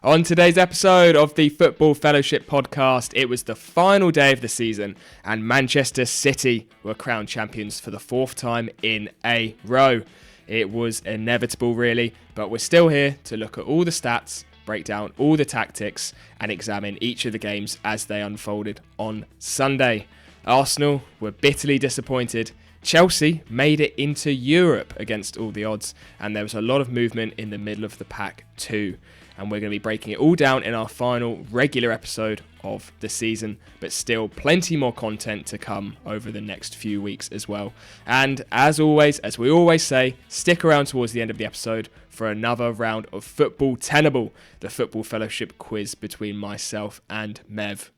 On today's episode of the Football Fellowship podcast, it was the final day of the season and Manchester City were crowned champions for the fourth time in a row. It was inevitable really, but we're still here to look at all the stats, break down all the tactics and examine each of the games as they unfolded on Sunday. Arsenal were bitterly disappointed. Chelsea made it into Europe against all the odds, and there was a lot of movement in the middle of the pack too. And we're going to be breaking it all down in our final regular episode of the season, but still plenty more content to come over the next few weeks as well. And as always, as we always say, stick around towards the end of the episode for another round of Football Tenable, the Football Fellowship quiz between myself and Mev.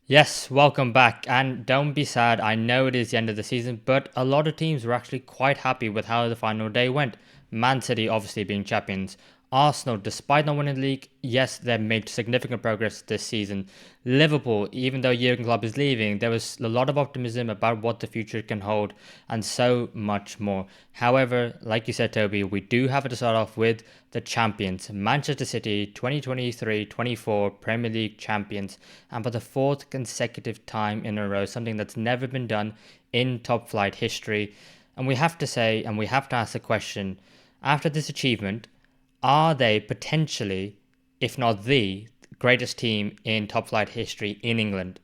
Yes, welcome back, and don't be sad, I know it is the end of the season, but a lot of teams were actually quite happy with how the final day went. Man City obviously being champions. Arsenal, despite not winning the league, yes, they've made significant progress this season. Liverpool, even though Jurgen Klopp is leaving, there was a lot of optimism about what the future can hold, and so much more. However, like you said, Toby, we do have to start off with the champions. Manchester City, 2023-24 Premier League champions, and for the fourth consecutive time in a row, something that's never been done in top flight history. And we have to say, and we have to ask the question, after this achievement, are they potentially, if not the greatest team in top flight history in England?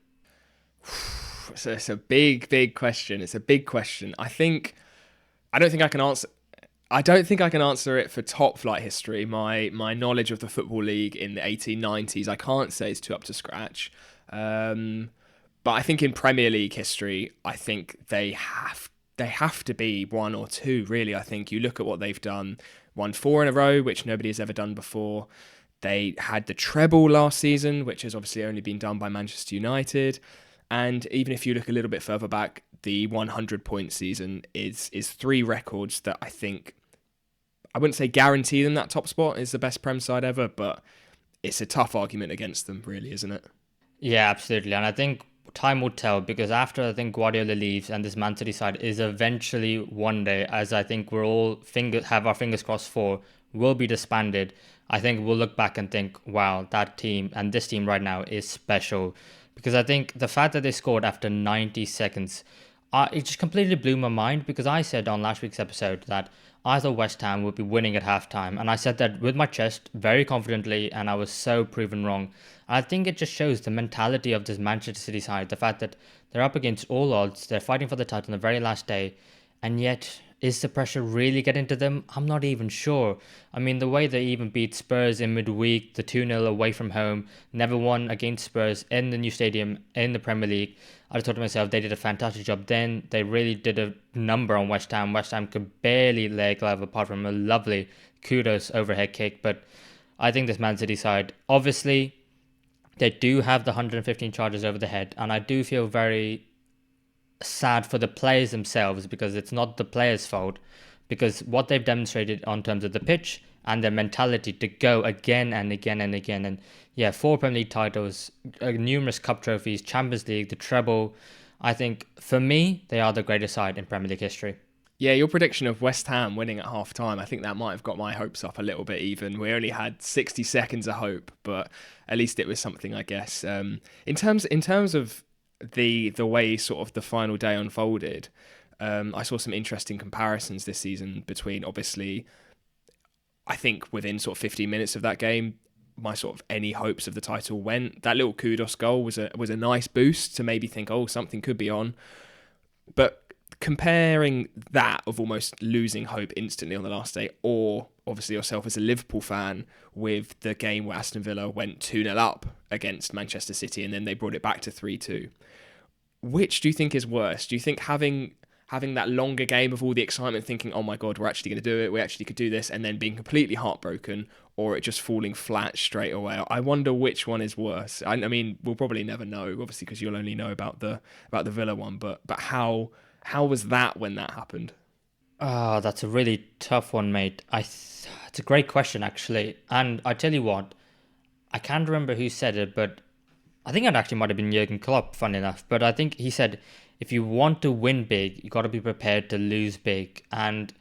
So it's a big question. It's a big question. I don't think I can answer it for top flight history. My knowledge of the Football League in the 1890s, I can't say is too up to scratch. But I think in Premier League history, I think they have to be one or two, really. I think you look at what they've done. Won 4 in a row, which nobody has ever done before. They had the treble last season, which has obviously only been done by Manchester United. And even if you look a little bit further back, the 100-point season is 3 records that I think, I wouldn't say guarantee them that top spot is the best Prem side ever, but it's a tough argument against them, really, isn't it? Yeah, absolutely. And I think time will tell, because after I think Guardiola leaves and this Man City side is eventually one day, as I think we're all have our fingers crossed for, will be disbanded, I think we'll look back and think, wow, that team and this team right now is special. Because I think the fact that they scored after 90 seconds, it just completely blew my mind, because I said on last week's episode that I thought West Ham would be winning at halftime, and I said that with my chest very confidently, and I was so proven wrong. I think it just shows the mentality of this Manchester City side, the fact that they're up against all odds, they're fighting for the title on the very last day, and yet, is the pressure really getting to them? I'm not even sure. I mean, the way they even beat Spurs in midweek, the 2-0 away from home, never won against Spurs in the new stadium in the Premier League. I just thought to myself, they did a fantastic job then. They really did a number on West Ham. West Ham could barely lay a glove apart from a lovely kudos overhead kick. But I think this Man City side, obviously, they do have the 115 charges over the head. And I do feel very sad for the players themselves, because it's not the players' fault, because what they've demonstrated on terms of the pitch and their mentality to go again and again and again. And yeah, 4 Premier League titles, numerous cup trophies, Champions League, the treble. I think for me, they are the greatest side in Premier League history. Yeah, your prediction of West Ham winning at half time, I think that might have got my hopes up a little bit even. We only had 60 seconds of hope, but at least it was something, I guess. In terms of the way sort of the final day unfolded, I saw some interesting comparisons this season between, obviously, I think within sort of 15 minutes of that game, my sort of any hopes of the title went. That little kudos goal was a nice boost to maybe think, oh, something could be on. But comparing that of almost losing hope instantly on the last day, or obviously yourself as a Liverpool fan, with the game where Aston Villa went 2-0 up against Manchester City and then they brought it back to 3-2. Which do you think is worse? Do you think having that longer game of all the excitement, thinking, oh my God, we're actually going to do it, we actually could do this, and then being completely heartbroken, or it just falling flat straight away? I wonder which one is worse. I mean, we'll probably never know, obviously, because you'll only know about the Villa one, but how was that when that happened? Oh, that's a really tough one, mate. It's a great question, actually. And I tell you what, I can't remember who said it, but I think it actually might have been Jurgen Klopp, fun enough. But I think he said, if you want to win big, you got to be prepared to lose big. And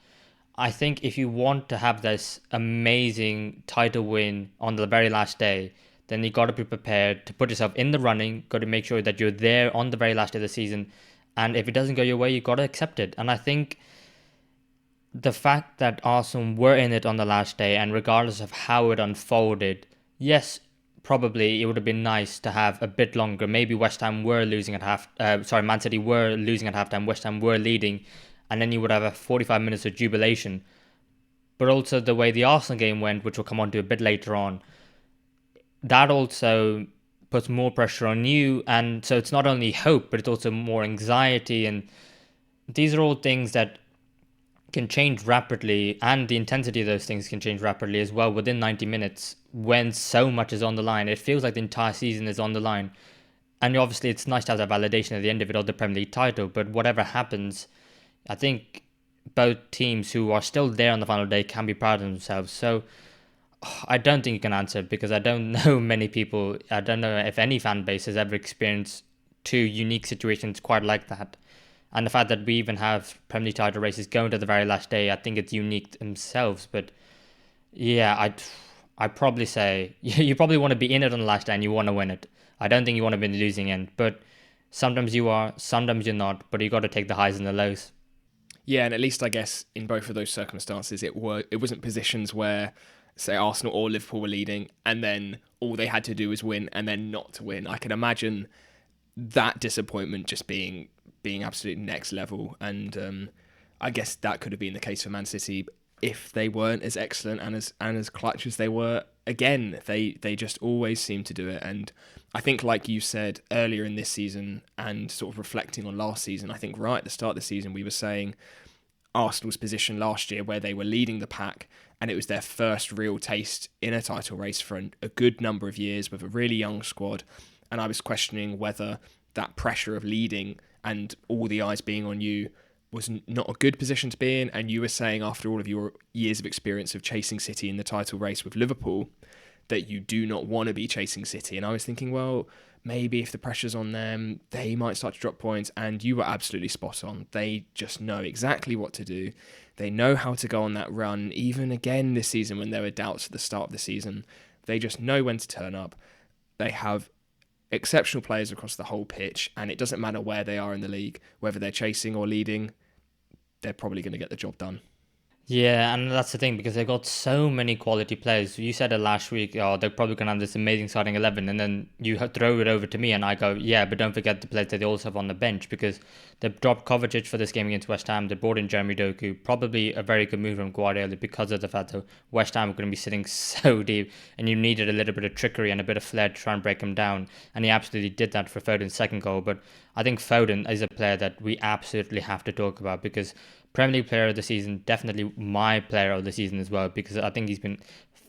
I think if you want to have this amazing title win on the very last day, then you got to be prepared to put yourself in the running, got to make sure that you're there on the very last day of the season. And if it doesn't go your way, you got to accept it. And I think the fact that Arsenal were in it on the last day, and regardless of how it unfolded, yes, probably it would have been nice to have a bit longer. Maybe West Ham were losing at Man City were losing at halftime, West Ham were leading, and then you would have a 45 minutes of jubilation. But also the way the Arsenal game went, which we'll come on to a bit later on, that also puts more pressure on you. And so it's not only hope, but it's also more anxiety. And these are all things that can change rapidly, and the intensity of those things can change rapidly as well within 90 minutes when so much is on the line. It feels like the entire season is on the line. And obviously, it's nice to have that validation at the end of it of the Premier League title, but whatever happens, I think both teams who are still there on the final day can be proud of themselves. So I don't think you can answer, because I don't know many people, I don't know if any fan base has ever experienced two unique situations quite like that. And the fact that we even have Premier League title races going to the very last day, I think it's unique themselves. But yeah, I'd probably say you probably want to be in it on the last day and you want to win it. I don't think you want to be in the losing end. But sometimes you are, sometimes you're not. But you got to take the highs and the lows. Yeah, and at least I guess in both of those circumstances, it wasn't positions where, say, Arsenal or Liverpool were leading, and then all they had to do was win, and then not to win. I can imagine that disappointment just being absolute next level, and I guess that could have been the case for Man City if they weren't as excellent and as clutch as they were. Again, they just always seem to do it, and I think, like you said earlier in this season, and sort of reflecting on last season, I think right at the start of the season we were saying Arsenal's position last year, where they were leading the pack, and it was their first real taste in a title race for a good number of years with a really young squad, and I was questioning whether that pressure of leading and all the eyes being on you was not a good position to be in. And you were saying, after all of your years of experience of chasing City in the title race with Liverpool, that you do not want to be chasing City. And I was thinking, well, maybe if the pressure's on them, they might start to drop points. And you were absolutely spot on. They just know exactly what to do. They know how to go on that run. Even again this season, when there were doubts at the start of the season, they just know when to turn up. They have exceptional players across the whole pitch, and it doesn't matter where they are in the league, whether they're chasing or leading, they're probably going to get the job done. Yeah, and that's the thing, because they've got so many quality players. You said it last week, oh, they're probably going to have this amazing starting 11, and then you throw it over to me, and I go, yeah, but don't forget the players that they also have on the bench, because they dropped Kovacic for this game against West Ham. They brought in Jeremy Doku, probably a very good move from Guardiola, because of the fact that West Ham are going to be sitting so deep, and you needed a little bit of trickery and a bit of flair to try and break them down, and he absolutely did that for Foden's second goal. But I think Foden is a player that we absolutely have to talk about, because Premier League player of the season, definitely my player of the season as well, because I think he's been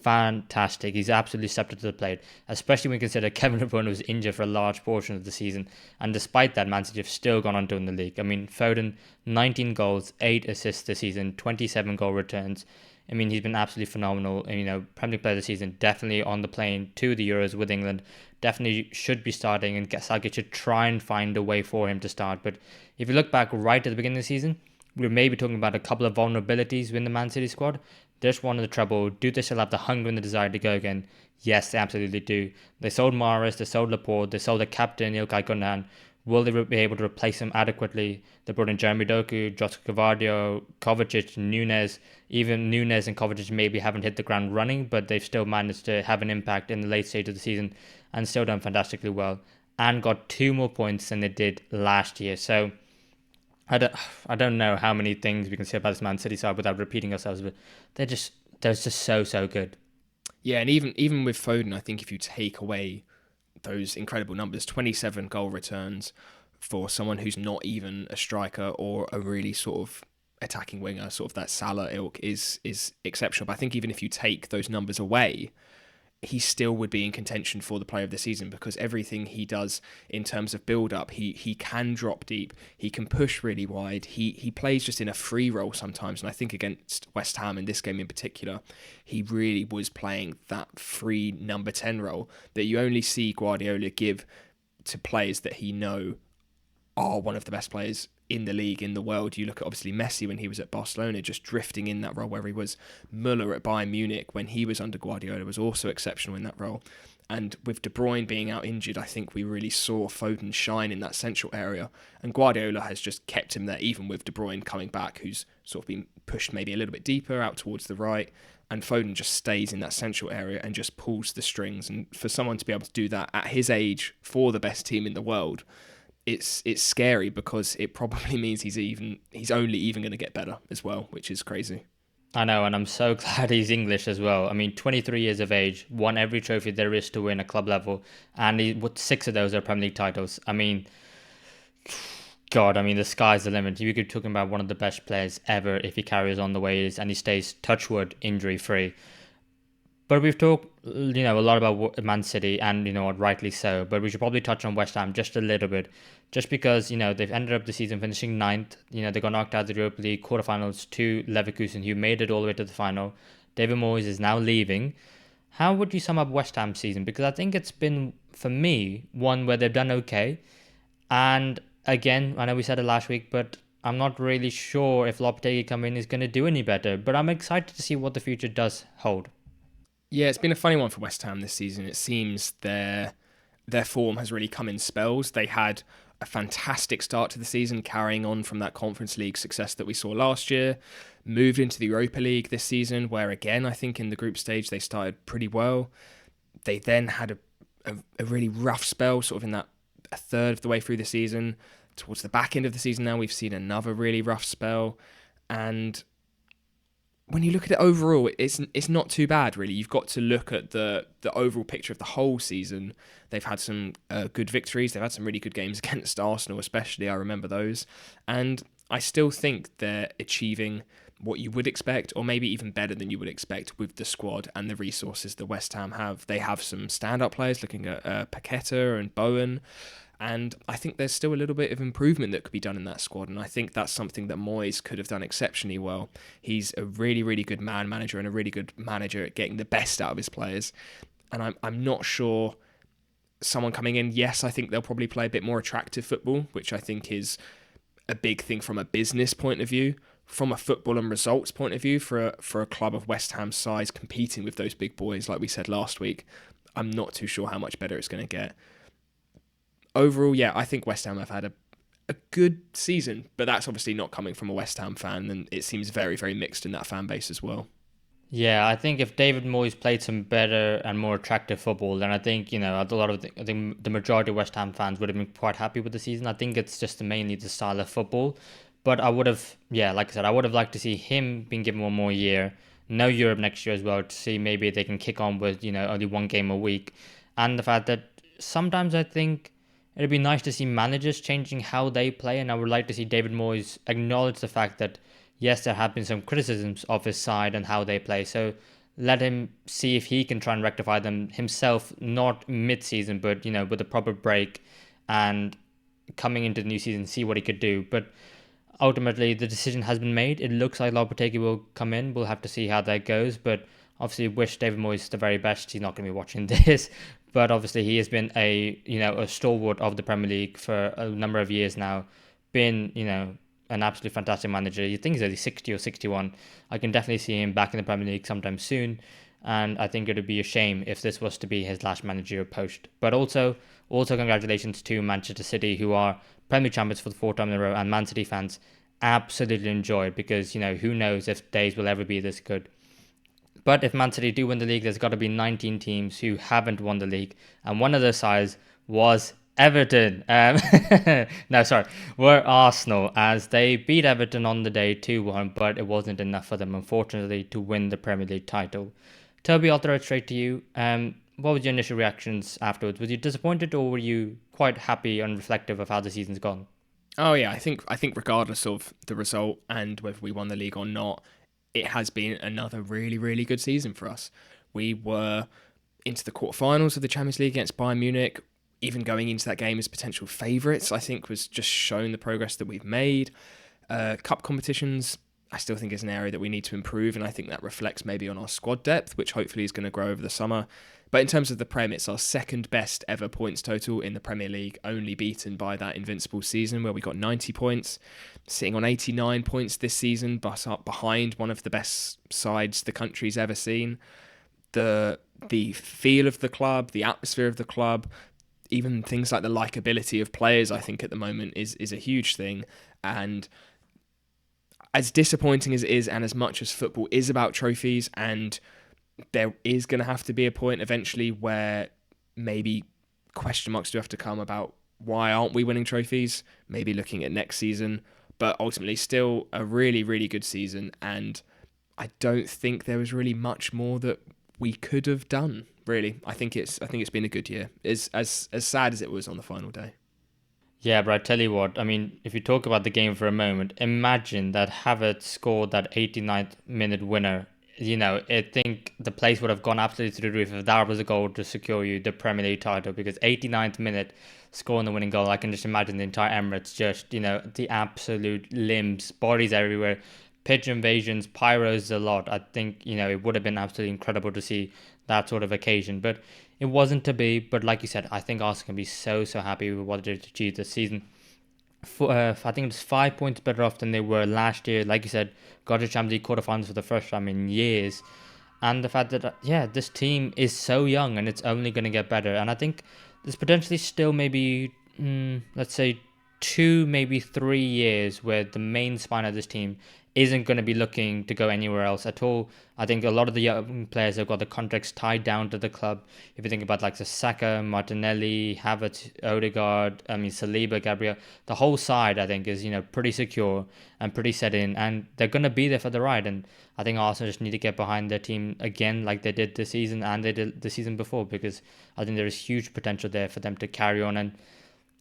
fantastic. He's absolutely stepped up to the plate, especially when you consider Kevin De Bruyne was injured for a large portion of the season. And despite that, Man City have still gone on to win the league. I mean, Foden, 19 goals, 8 assists this season, 27 goal returns. I mean, he's been absolutely phenomenal. And, Premier League player of the season, definitely on the plane to the Euros with England. Definitely should be starting, and Southgate should try and find a way for him to start. But if you look back right at the beginning of the season, we're maybe talking about a couple of vulnerabilities within the Man City squad. There's one of the trouble. Do they still have the hunger and the desire to go again? Yes, they absolutely do. They sold Mahrez, they sold Laporte, they sold the captain, Ilkay Gundogan. Will they be able to replace him adequately? They brought in Jeremy Doku, José Caicdeo, Kovacic, Nunes. Even Nunes and Kovacic maybe haven't hit the ground running, but they've still managed to have an impact in the late stage of the season and still done fantastically well. And got 2 more points than they did last year. So I don't know how many things we can say about this Man City side without repeating ourselves, but they're just so good. Yeah, and even with Foden, I think if you take away those incredible numbers, 27 goal returns for someone who's not even a striker or a really sort of attacking winger, sort of that Salah ilk, is exceptional. But I think even if you take those numbers away, he still would be in contention for the player of the season, because everything he does in terms of build-up, he can drop deep, he can push really wide, he plays just in a free role sometimes, and I think against West Ham in this game in particular, he really was playing that free number 10 role that you only see Guardiola give to players that he know are one of the best players in the league, in the world. You look at obviously Messi when he was at Barcelona, just drifting in that role where he was. Müller at Bayern Munich when he was under Guardiola was also exceptional in that role. And with De Bruyne being out injured, I think we really saw Foden shine in that central area. And Guardiola has just kept him there, even with De Bruyne coming back, who's sort of been pushed maybe a little bit deeper out towards the right. And Foden just stays in that central area and just pulls the strings. And for someone to be able to do that at his age for the best team in the world, it's scary, because it probably means he's only even going to get better as well, which is crazy. I know, and I'm so glad he's English as well. I mean, 23 years of age, won every trophy there is to win at club level, and 6 of those are Premier League titles. I mean, God, I mean, the sky's the limit. You could be talking about one of the best players ever if he carries on the way he is and he stays, touch wood, injury-free. But we've talked, a lot about Man City, and rightly so. But we should probably touch on West Ham just a little bit, just because they've ended up the season finishing ninth. They got knocked out of the Europa League quarterfinals to Leverkusen, who made it all the way to the final. David Moyes is now leaving. How would you sum up West Ham's season? Because I think it's been, for me, one where they've done okay. And again, I know we said it last week, but I'm not really sure if Lopetegui coming in is going to do any better. But I'm excited to see what the future does hold. Yeah, it's been a funny one for West Ham this season. It seems their form has really come in spells. They had a fantastic start to the season, carrying on from that Conference League success that we saw last year. Moved into the Europa League this season, where again, I think in the group stage they started pretty well. They then had a really rough spell, sort of in that a third of the way through the season. Towards the back end of the season now, we've seen another really rough spell. And when you look at it overall, it's not too bad, really. You've got to look at the overall picture of the whole season. They've had some good victories. They've had some really good games against Arsenal, especially. I remember those. And I still think they're achieving what you would expect, or maybe even better than you would expect, with the squad and the resources that West Ham have. They have some stand-up players, looking at Paqueta and Bowen. And I think there's still a little bit of improvement that could be done in that squad. And I think that's something that Moyes could have done exceptionally well. He's a really, really good man manager and a really good manager at getting the best out of his players. And I'm not sure someone coming in, yes, I think they'll probably play a bit more attractive football, which I think is a big thing from a business point of view. From a football and results point of view, for a club of West Ham's size competing with those big boys, like we said last week, I'm not too sure how much better it's going to get. Overall, yeah, I think West Ham have had a good season, but that's obviously not coming from a West Ham fan, and it seems very, very mixed in that fan base as well. Yeah, I think if David Moyes played some better and more attractive football, then I think, I think the majority of West Ham fans would have been quite happy with the season. I think it's just mainly the style of football. But I would have, like I said, I would have liked to see him being given one more year. No Europe next year as well, to see maybe they can kick on with, only one game a week. And the fact that sometimes I think it'd be nice to see managers changing how they play, and I would like to see David Moyes acknowledge the fact that, yes, there have been some criticisms of his side and how they play, so let him see if he can try and rectify them himself, not mid-season, but, with a proper break, and coming into the new season, see what he could do. But ultimately, the decision has been made. It looks like Lopetegui will come in. We'll have to see how that goes, but obviously wish David Moyes the very best. He's not going to be watching this, but obviously he has been a stalwart of the Premier League for a number of years now. Been, an absolutely fantastic manager. You think he's only 60 or 61. I can definitely see him back in the Premier League sometime soon, and I think it would be a shame if this was to be his last managerial post. But also congratulations to Manchester City, who are Premier Champions for the 4th time in a row, and Man City fans absolutely enjoy it, because, who knows if days will ever be this good. But if Man City do win the league, there's got to be 19 teams who haven't won the league. And one of those sides was Everton. Were Arsenal, as they beat Everton on the day 2-1, but it wasn't enough for them, unfortunately, to win the Premier League title. Toby, I'll throw it straight to you. What was your initial reactions afterwards? Were you disappointed, or were you quite happy and reflective of how the season's gone? Oh yeah, I think regardless of the result and whether we won the league or not, it has been another really, really good season for us. We were into the quarterfinals of the Champions League against Bayern Munich. Even going into that game as potential favourites, I think, was just showing the progress that we've made. Cup competitions, I still think, is an area that we need to improve, and I think that reflects maybe on our squad depth, which hopefully is going to grow over the summer. But in terms of the Prem, it's our second best ever points total in the Premier League, only beaten by that invincible season where we got 90 points, sitting on 89 points this season, but up behind one of the best sides the country's ever seen. The feel of the club, the atmosphere of the club, even things like the likability of players, I think at the moment is a huge thing. And as disappointing as it is, and as much as football is about trophies, and there is going to have to be a point eventually where maybe question marks do have to come about why aren't we winning trophies, maybe looking at next season, but ultimately still a really, really good season. And I don't think there was really much more that we could have done, really. I think it's been a good year. It's as sad as it was on the final day. Yeah, but I tell you what, I mean, if you talk about the game for a moment, imagine that Havertz scored that 89th minute winner. I think the place would have gone absolutely through the roof if that was a goal to secure you the Premier League title, because 89th minute scoring the winning goal, I can just imagine the entire Emirates just, the absolute limbs, bodies everywhere, pitch invasions, pyros a lot. I think, it would have been absolutely incredible to see that sort of occasion, but it wasn't to be. But like you said, I think Arsenal can be so happy with what they've achieved this season. I think it's 5 points better off than they were last year. Like you said, got to Champions League quarterfinals for the first time in years. And the fact that, this team is so young and it's only going to get better. And I think there's potentially still maybe, let's say, 2, maybe 3 years where the main spine of this team isn't going to be looking to go anywhere else at all. I think a lot of the young players have got the contracts tied down to the club. If you think about like the Saka, Martinelli, Havertz, Odegaard, Saliba, Gabriel, the whole side I think is pretty secure and pretty set in, and they're going to be there for the ride. And I think Arsenal just need to get behind their team again, like they did this season and they did the season before, because I think there is huge potential there for them to carry on. And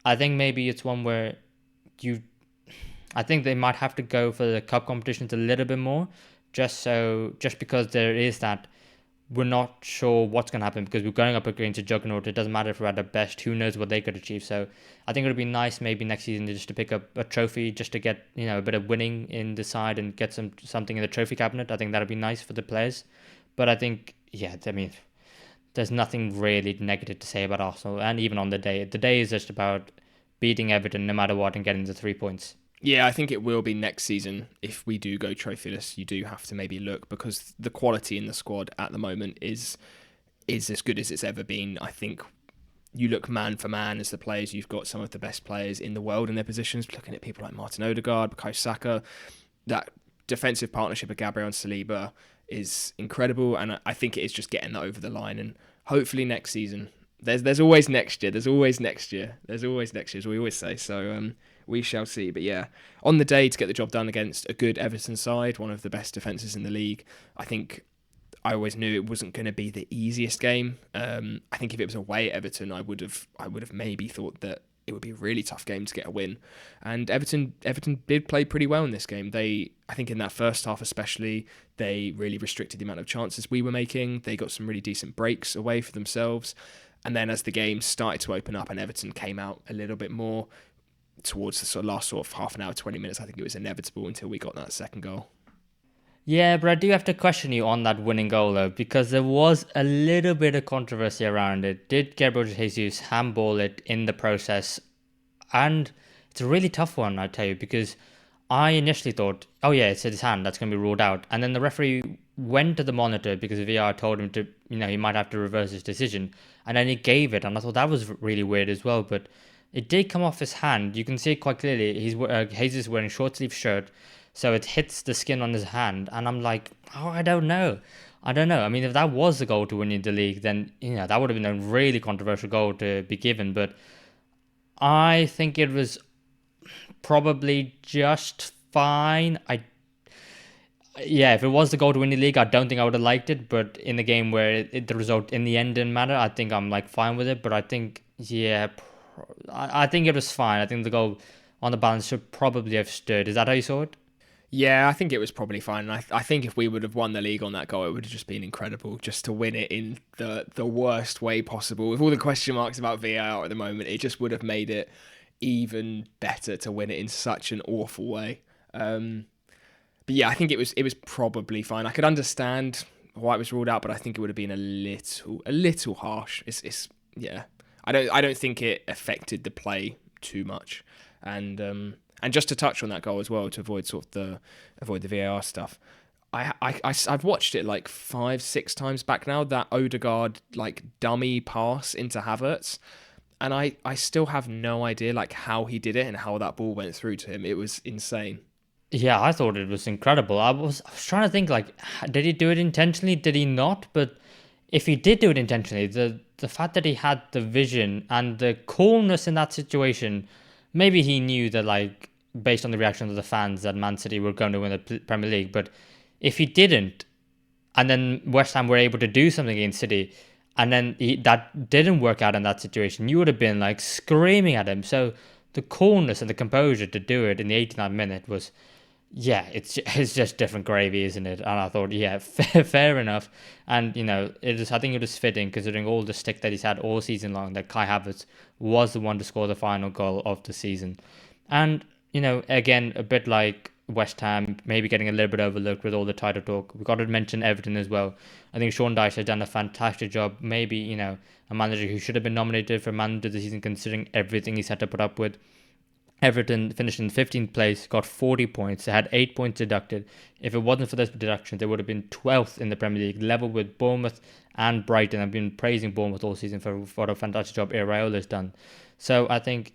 I think maybe it's one where I think they might have to go for the cup competitions a little bit more, just because there is that we're not sure what's going to happen, because we're going up against a juggernaut. It doesn't matter if we're at the best, who knows what they could achieve. So I think it would be nice maybe next season just to pick up a trophy, just to get a bit of winning in the side and get something in the trophy cabinet. I think that would be nice for the players. But I think, there's nothing really negative to say about Arsenal. And even on the day is just about beating Everton no matter what and getting the 3 points. Yeah, I think it will be next season. If we do go trophyless, you do have to maybe look, because the quality in the squad at the moment is as good as it's ever been. I think you look man for man as the players, you've got some of the best players in the world in their positions. Looking at people like Martin Odegaard, Bukayo Saka, that defensive partnership of Gabriel and Saliba is incredible, and I think it is just getting that over the line. And hopefully next season, there's always next year. There's always next year, as we always say. So we shall see. But yeah, on the day to get the job done against a good Everton side, one of the best defences in the league, I think I always knew it wasn't going to be the easiest game. I think if it was away at Everton, I would have maybe thought that it would be a really tough game to get a win. And Everton did play pretty well in this game. I think in that first half especially, they really restricted the amount of chances we were making. They got some really decent breaks away for themselves. And then as the game started to open up and Everton came out a little bit more, towards the last half an hour, 20 minutes, I think it was inevitable until we got that second goal. Yeah, but I do have to question you on that winning goal though, because there was a little bit of controversy around it. Did Gabriel Jesus handball it in the process? And it's a really tough one, I tell you, because I initially thought, oh yeah, it's his hand, that's going to be ruled out. And then the referee went to the monitor because VR told him to, he might have to reverse his decision. And then he gave it, and I thought that was really weird as well. But it did come off his hand. You can see it quite clearly. Jesus is wearing short sleeve shirt, so it hits the skin on his hand. And I'm like, I don't know. I mean, if that was the goal to win the league, then that would have been a really controversial goal to be given. But I think it was probably just fine. If it was the goal to win the league, I don't think I would have liked it. But in the game where the result in the end didn't matter, I think I'm fine with it. But I think, I think it was fine. I think the goal on the balance should probably have stood. Is that how you saw it? Yeah, I think it was probably fine. And I think if we would have won the league on that goal, it would have just been incredible, just to win it in the worst way possible. With all the question marks about VAR at the moment, it just would have made it even better to win it in such an awful way. But yeah, I think it was probably fine. I could understand why it was ruled out, but I think it would have been a little harsh. It's yeah. I don't think it affected the play too much, and just to touch on that goal as well, to avoid the VAR stuff. I've watched it like 5-6 times back now, that Odegaard like dummy pass into Havertz, and I still have no idea like how he did it and how that ball went through to him. It was insane. Yeah, I thought it was incredible. I was trying to think, like, did he do it intentionally? Did he not? But if he did do it intentionally, the fact that he had the vision and the coolness in that situation, maybe he knew that, like, based on the reaction of the fans, that Man City were going to win the Premier League. But if he didn't, and then West Ham were able to do something against City, and then that didn't work out in that situation, you would have been like screaming at him. So the coolness and the composure to do it in the 89th minute was, yeah, it's just different gravy, isn't it? And I thought, yeah, fair enough. And I think it was fitting, considering all the stick that he's had all season long, that Kai Havertz was the one to score the final goal of the season. And again, a bit like West Ham, maybe getting a little bit overlooked with all the title talk. We've got to mention Everton as well. I think Sean Dyche has done a fantastic job. Maybe, a manager who should have been nominated for manager of the season, considering everything he's had to put up with. Everton finished in 15th place, got 40 points. They had 8 points deducted. If it wasn't for those deductions, they would have been 12th in the Premier League, level with Bournemouth and Brighton. I've been praising Bournemouth all season for what a fantastic job Iraola's done. So I think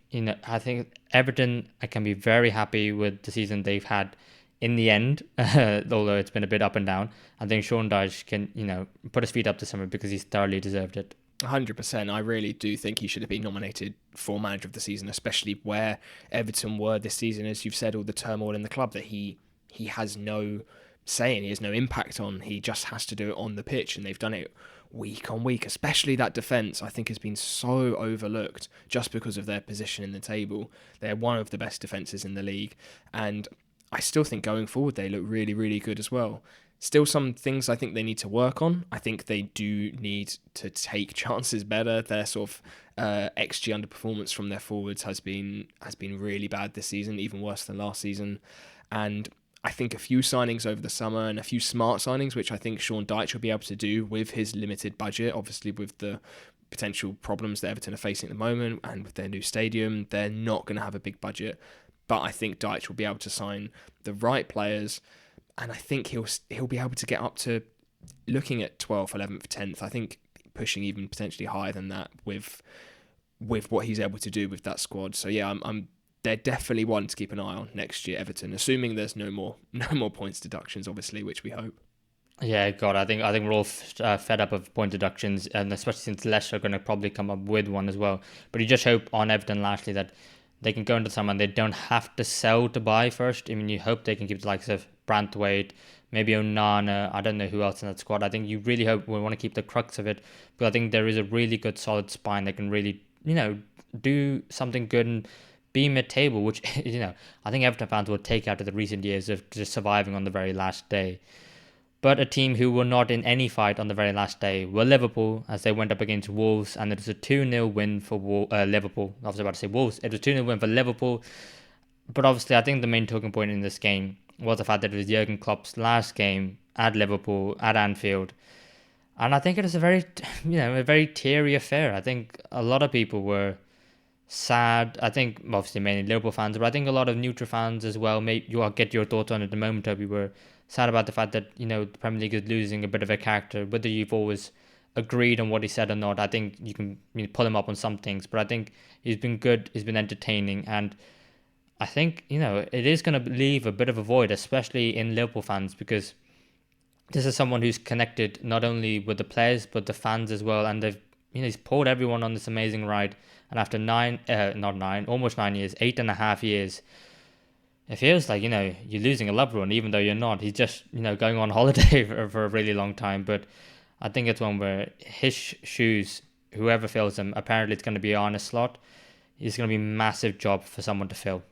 Everton, I can be very happy with the season they've had in the end, although it's been a bit up and down. I think Sean Dyche can, put his feet up this summer because he's thoroughly deserved it. 100%. I really do think he should have been nominated for manager of the season, especially where Everton were this season. As you've said, all the turmoil in the club that he has no say in, he has no impact on. He just has to do it on the pitch, and they've done it week on week. Especially that defence, I think, has been so overlooked just because of their position in the table. They're one of the best defences in the league, and I still think going forward they look really, really good as well. Still some things I think they need to work on. I think they do need to take chances better. Their sort of XG underperformance from their forwards has been really bad this season, even worse than last season. And I think a few signings over the summer and a few smart signings, which I think Sean Dyche will be able to do with his limited budget, obviously with the potential problems that Everton are facing at the moment and with their new stadium, they're not going to have a big budget. But I think Dyche will be able to sign the right players, and I think he'll be able to get up to looking at 12th, 11th, 10th. I think pushing even potentially higher than that with what he's able to do with that squad. So yeah, they're definitely one to keep an eye on next year, Everton, assuming there's no more points deductions, obviously, which we hope. Yeah, God, I think we're all fed up of point deductions, and especially since Leicester are going to probably come up with one as well. But you just hope on Everton lastly that they can go into summer and they don't have to sell to buy first. I mean, you hope they can keep the likes of Branthwaite, maybe Onana. I don't know who else in that squad. I think you really hope we want to keep the crux of it, but I think there is a really good solid spine that can really, do something good and be mid-table, which, I think Everton fans will take out of the recent years of just surviving on the very last day. But a team who were not in any fight on the very last day were Liverpool, as they went up against Wolves, and it was a 2-0 win for Liverpool. I was about to say Wolves. It was a 2-0 win for Liverpool. But obviously, I think the main talking point in this game was the fact that it was Jurgen Klopp's last game at Liverpool, at Anfield. And I think it was a very teary affair. I think a lot of people were sad. I think obviously mainly Liverpool fans, but I think a lot of neutral fans as well. Maybe you'll get your thoughts on it in a moment, Toby. Were sad about the fact that the Premier League is losing a bit of a character. Whether you've always agreed on what he said or not, I think you can pull him up on some things. But I think he's been good. He's been entertaining, and I think it is going to leave a bit of a void, especially in Liverpool fans, because this is someone who's connected not only with the players but the fans as well, and they've he's pulled everyone on this amazing ride. And after almost 9 years, 8.5 years, it feels like you're losing a loved one, even though you're not. He's just going on holiday for a really long time. But I think it's one where his shoes, whoever fills them, apparently it's going to be on a slot. It's going to be a massive job for someone to fill.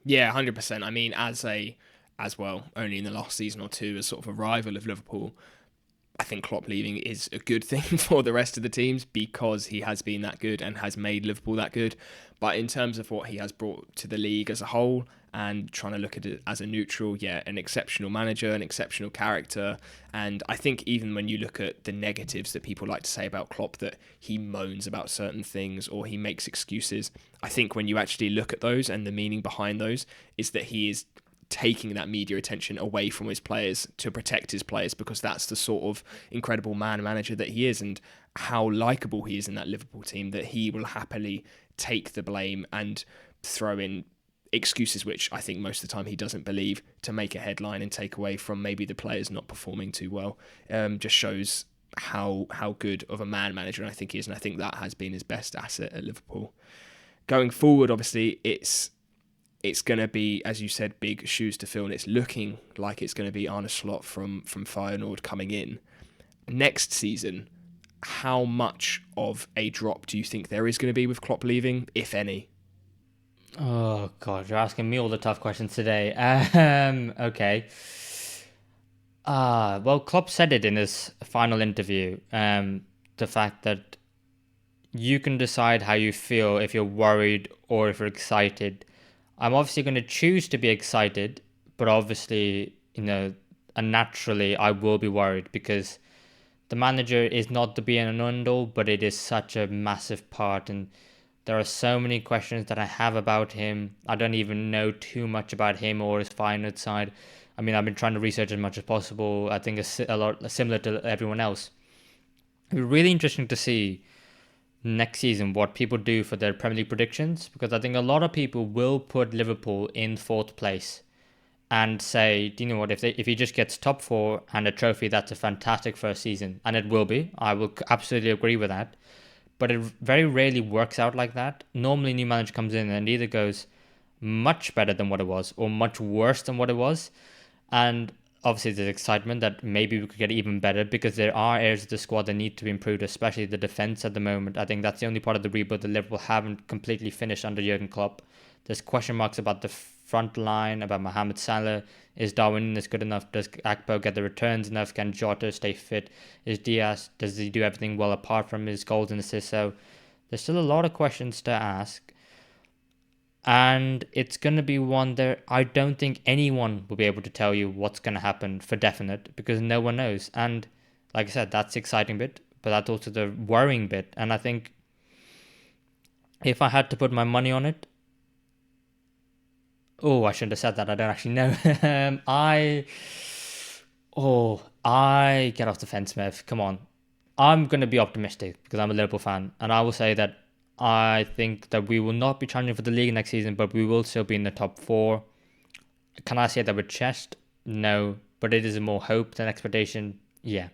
Yeah, 100%. I mean, as well, only in the last season or two, as sort of a rival of Liverpool, I think Klopp leaving is a good thing for the rest of the teams because he has been that good and has made Liverpool that good. But in terms of what he has brought to the league as a whole, and trying to look at it as a neutral, yeah, an exceptional manager, an exceptional character. And I think even when you look at the negatives that people like to say about Klopp, that he moans about certain things or he makes excuses, I think when you actually look at those and the meaning behind those is that he is taking that media attention away from his players to protect his players, because that's the sort of incredible man manager that he is, and how likable he is in that Liverpool team, that he will happily take the blame and throw in excuses which I think most of the time he doesn't believe, to make a headline and take away from maybe the players not performing too well. Just shows how good of a man manager I think he is, and I think that has been his best asset at Liverpool. Going forward, obviously, it's going to be, as you said, big shoes to fill, and it's looking like it's going to be Arne Slot from Feyenoord coming in. Next season, how much of a drop do you think there is going to be with Klopp leaving, if any? Oh, God, you're asking me all the tough questions today. Okay. Well, Klopp said it in his final interview, the fact that you can decide how you feel, if you're worried or if you're excited. I'm obviously going to choose to be excited, but obviously, and naturally I will be worried, because the manager is not the be and end all, but it is such a massive part, and there are so many questions that I have about him. I don't even know too much about him or his Feyenoord side. I mean, I've been trying to research as much as possible. I think it's a lot similar to everyone else. It'll be really interesting to see next season what people do for their Premier League predictions, because I think a lot of people will put Liverpool in fourth place and say, do you know what, if he just gets top four and a trophy, that's a fantastic first season, and it will be. I will absolutely agree with that, but it very rarely works out like that. Normally, new manager comes in and either goes much better than what it was or much worse than what it was, and obviously there's excitement that maybe we could get even better, because there are areas of the squad that need to be improved, especially the defence at the moment. I think that's the only part of the rebuild that Liverpool haven't completely finished under Jurgen Klopp. There's question marks about the front line, about Mohamed Salah. Is Darwin Núñez good enough? Does Akpo get the returns enough? Can Jota stay fit? Is Diaz, does he do everything well apart from his goals and assists? So there's still a lot of questions to ask. And it's going to be one that I don't think anyone will be able to tell you what's going to happen for definite, because no one knows. And like I said, that's the exciting bit, but that's also the worrying bit. And I think if I had to put my money on it, I shouldn't have said that. I don't actually know. I get off the fence, Mev. Come on. I'm going to be optimistic because I'm a Liverpool fan. And I will say that I think that we will not be challenging for the league next season, but we will still be in the top four. Can I say that with chest? No, but it is more hope than expectation. Yeah.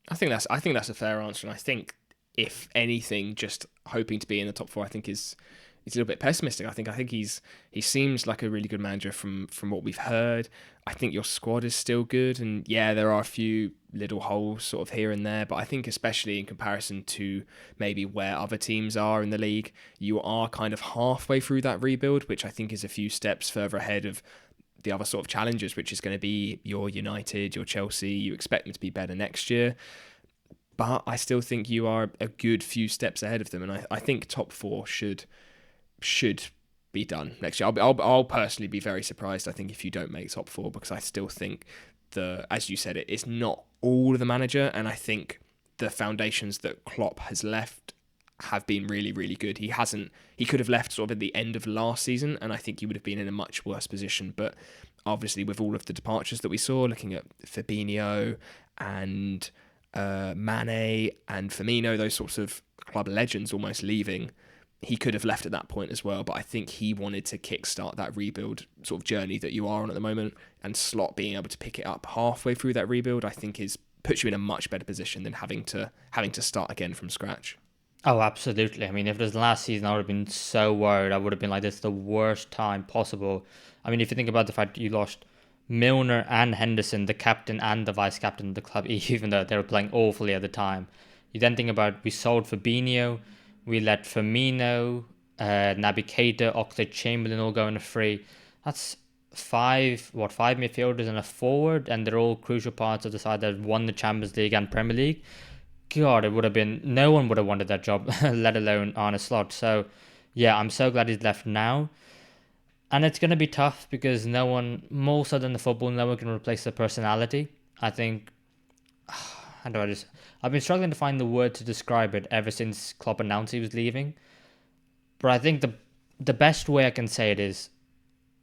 I think that's a fair answer, and I think if anything, just hoping to be in the top four, I think is a little bit pessimistic. I think he seems like a really good manager from what we've heard. I think your squad is still good, and yeah, there are a few little holes sort of here and there, but I think especially in comparison to maybe where other teams are in the league, you are kind of halfway through that rebuild, which I think is a few steps further ahead of the other sort of challengers, which is going to be your United, your Chelsea. You expect them to be better next year, but I still think you are a good few steps ahead of them, and I think top four should be done next year. I'll personally be very surprised, I think, if you don't make top four, because I still think as you said, it's not all of the manager, and I think the foundations that Klopp has left have been really, really good. He could have left sort of at the end of last season, and I think he would have been in a much worse position. But obviously, with all of the departures that we saw, looking at Fabinho and Mane and Firmino, those sorts of club legends almost leaving, he could have left at that point as well, but I think he wanted to kickstart that rebuild sort of journey that you are on at the moment, and Slot being able to pick it up halfway through that rebuild, I think puts you in a much better position than having to start again from scratch. Oh, absolutely. I mean, if it was last season, I would have been so worried. I would have been like, this is the worst time possible. I mean, if you think about the fact that you lost Milner and Henderson, the captain and the vice captain of the club, even though they were playing awfully at the time. You then think about, we sold Fabinho, we let Firmino, Naby Keita, Oxlade-Chamberlain all go on a free. That's five midfielders and a forward, and they're all crucial parts of the side that won the Champions League and Premier League. God, no one would have wanted that job, let alone Arne Slot. So, yeah, I'm so glad he's left now. And it's going to be tough because no one, more so than the football, no one can replace the personality. I think, how do I just, I've been struggling to find the word to describe it ever since Klopp announced he was leaving. But I think the best way I can say it is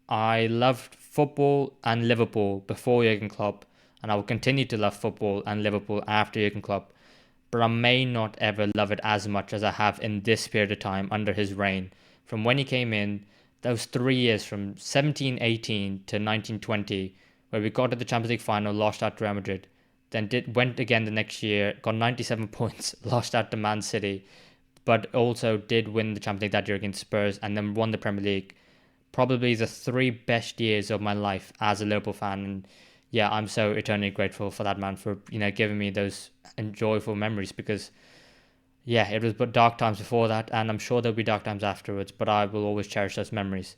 I loved football and Liverpool before Jurgen Klopp, and I will continue to love football and Liverpool after Jurgen Klopp. But I may not ever love it as much as I have in this period of time under his reign. From when he came in, those 3 years from 17-18 to 19-20, where we got to the Champions League final, lost out to Real Madrid, then went again the next year, got 97 points, lost out to Man City, but also did win the Champions League that year against Spurs, and then won the Premier League. Probably the three best years of my life as a Liverpool fan, and yeah, I'm so eternally grateful for that man for giving me those enjoyable memories, because yeah, it was but dark times before that, and I'm sure there'll be dark times afterwards, but I will always cherish those memories.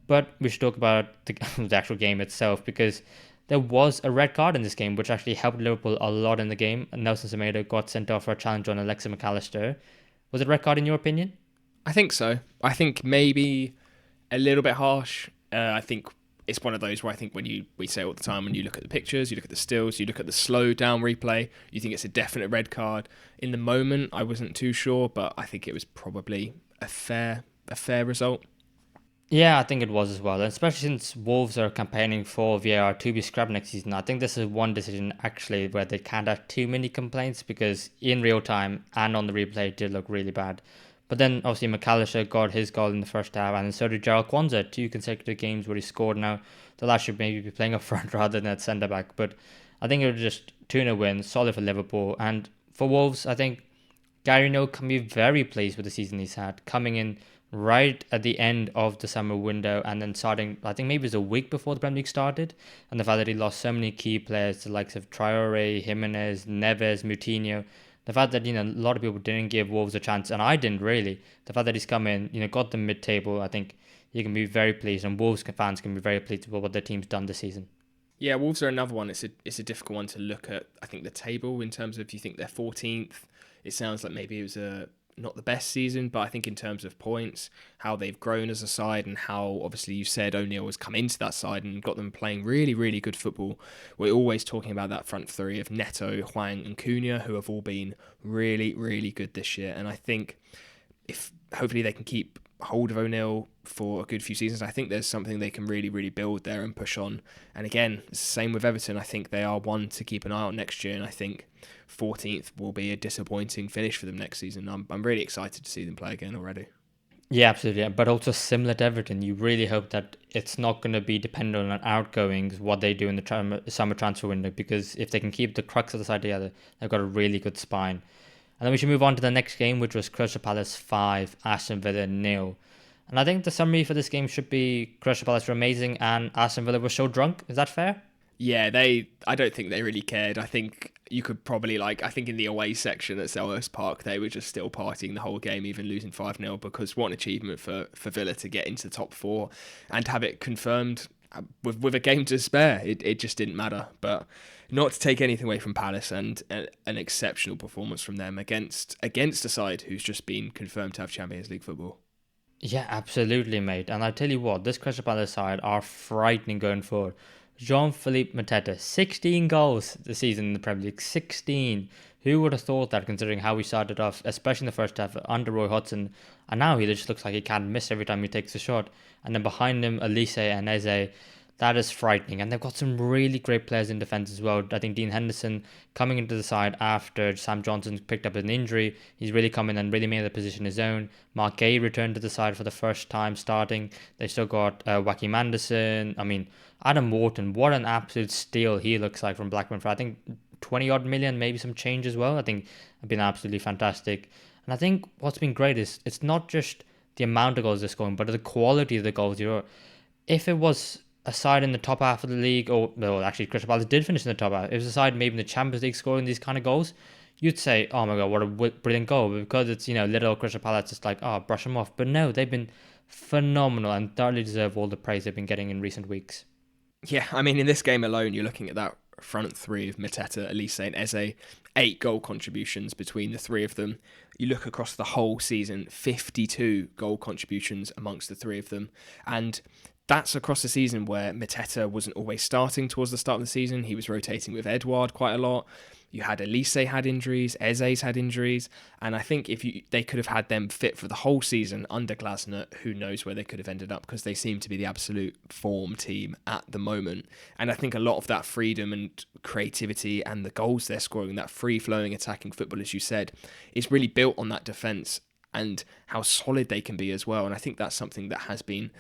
But we should talk about the actual game itself, because there was a red card in this game, which actually helped Liverpool a lot in the game. Nelson Semedo got sent off for a challenge on Alexa McAllister. Was it a red card in your opinion? I think so. I think maybe a little bit harsh. I think it's one of those where I think we say all the time, when you look at the pictures, you look at the stills, you look at the slow down replay, you think it's a definite red card. In the moment, I wasn't too sure, but I think it was probably a fair result. Yeah, I think it was as well, and especially since Wolves are campaigning for VAR to be scrapped next season. I think this is one decision actually where they can't have too many complaints, because in real time and on the replay it did look really bad. But then obviously McAllister got his goal in the first half, and so did Gerald Kwanzaa, 2 consecutive games where he scored. Now the lad should maybe be playing up front rather than at centre back, but I think it was just 2-0 win, solid for Liverpool. And for Wolves, I think Gary Neville can be very pleased with the season he's had, coming in right at the end of the summer window and then starting, I think maybe it was a week before the Premier League started, and the fact that he lost so many key players, the likes of Traore, Jimenez, Neves, Moutinho, the fact that, a lot of people didn't give Wolves a chance, and I didn't really, the fact that he's come in, got them mid-table, I think you can be very pleased, and Wolves fans can be very pleased with what their team's done this season. Yeah, Wolves are another one. It's a difficult one to look at. I think the table, in terms of, you think they're 14th. It sounds like maybe it was not the best season, but I think in terms of points, how they've grown as a side, and how obviously you said O'Neill has come into that side and got them playing really, really good football. We're always talking about that front three of Neto, Hwang and Cunha, who have all been really, really good this year. And I think if hopefully they can keep hold of O'Neill for a good few seasons, I think there's something they can really, really build there and push on. And again, it's the same with Everton. I think they are one to keep an eye on next year, and I think 14th will be a disappointing finish for them next season. I'm really excited to see them play again already. Yeah, absolutely. But also similar to Everton, you really hope that it's not going to be dependent on outgoings, what they do in the summer transfer window, because if they can keep the crux of the side together, they've got a really good spine. And then we should move on to the next game, which was Crystal Palace 5, Aston Villa 0. And I think the summary for this game should be Crystal Palace were amazing and Aston Villa were so drunk. Is that fair? Yeah, I don't think they really cared. I think you could probably, I think in the away section at Selhurst Park, they were just still partying the whole game, even losing 5-0, because what an achievement for Villa to get into the top four and have it confirmed with a game to spare. It just didn't matter. But not to take anything away from Palace, and an exceptional performance from them against a side who's just been confirmed to have Champions League football. Yeah, absolutely, mate. And I tell you what, this Crystal Palace side are frightening going forward. Jean-Philippe Mateta, 16 goals this season in the Premier League. 16. Who would have thought that, considering how we started off, especially in the first half, under Roy Hodgson. And now he just looks like he can't miss every time he takes a shot. And then behind him, Elise and Eze. That is frightening. And they've got some really great players in defence as well. I think Dean Henderson coming into the side after Sam Johnson picked up an injury. He's really come in and really made the position his own. Mark Gay returned to the side for the first time starting. They still got Joachim Anderson. I mean, Adam Wharton, what an absolute steal he looks like from Blackburn for, I think, 20 odd million, maybe some change as well. I think it's been absolutely fantastic. And I think what's been great is it's not just the amount of goals they're scoring, but the quality of the goals. If it was a side in the top half of the league, or well, actually Crystal Palace did finish in the top half, if it was a side maybe in the Champions League scoring these kind of goals, you'd say, oh my god, what a brilliant goal. But because it's, little Crystal Palace, it's like, oh, brush them off. But no, they've been phenomenal and thoroughly deserve all the praise they've been getting in recent weeks. Yeah, I mean, in this game alone, you're looking at that front three of Mateta, Elise and Eze, 8 goal contributions between the three of them. You look across the whole season, 52 goal contributions amongst the three of them. And that's across the season where Mateta wasn't always starting towards the start of the season. He was rotating with Edouard quite a lot. You had Elise had injuries, Eze's had injuries, and I think if they could have had them fit for the whole season under Glasner, who knows where they could have ended up, because they seem to be the absolute form team at the moment. And I think a lot of that freedom and creativity and the goals they're scoring, that free-flowing attacking football, as you said, is really built on that defence and how solid they can be as well. And I think that's something that has been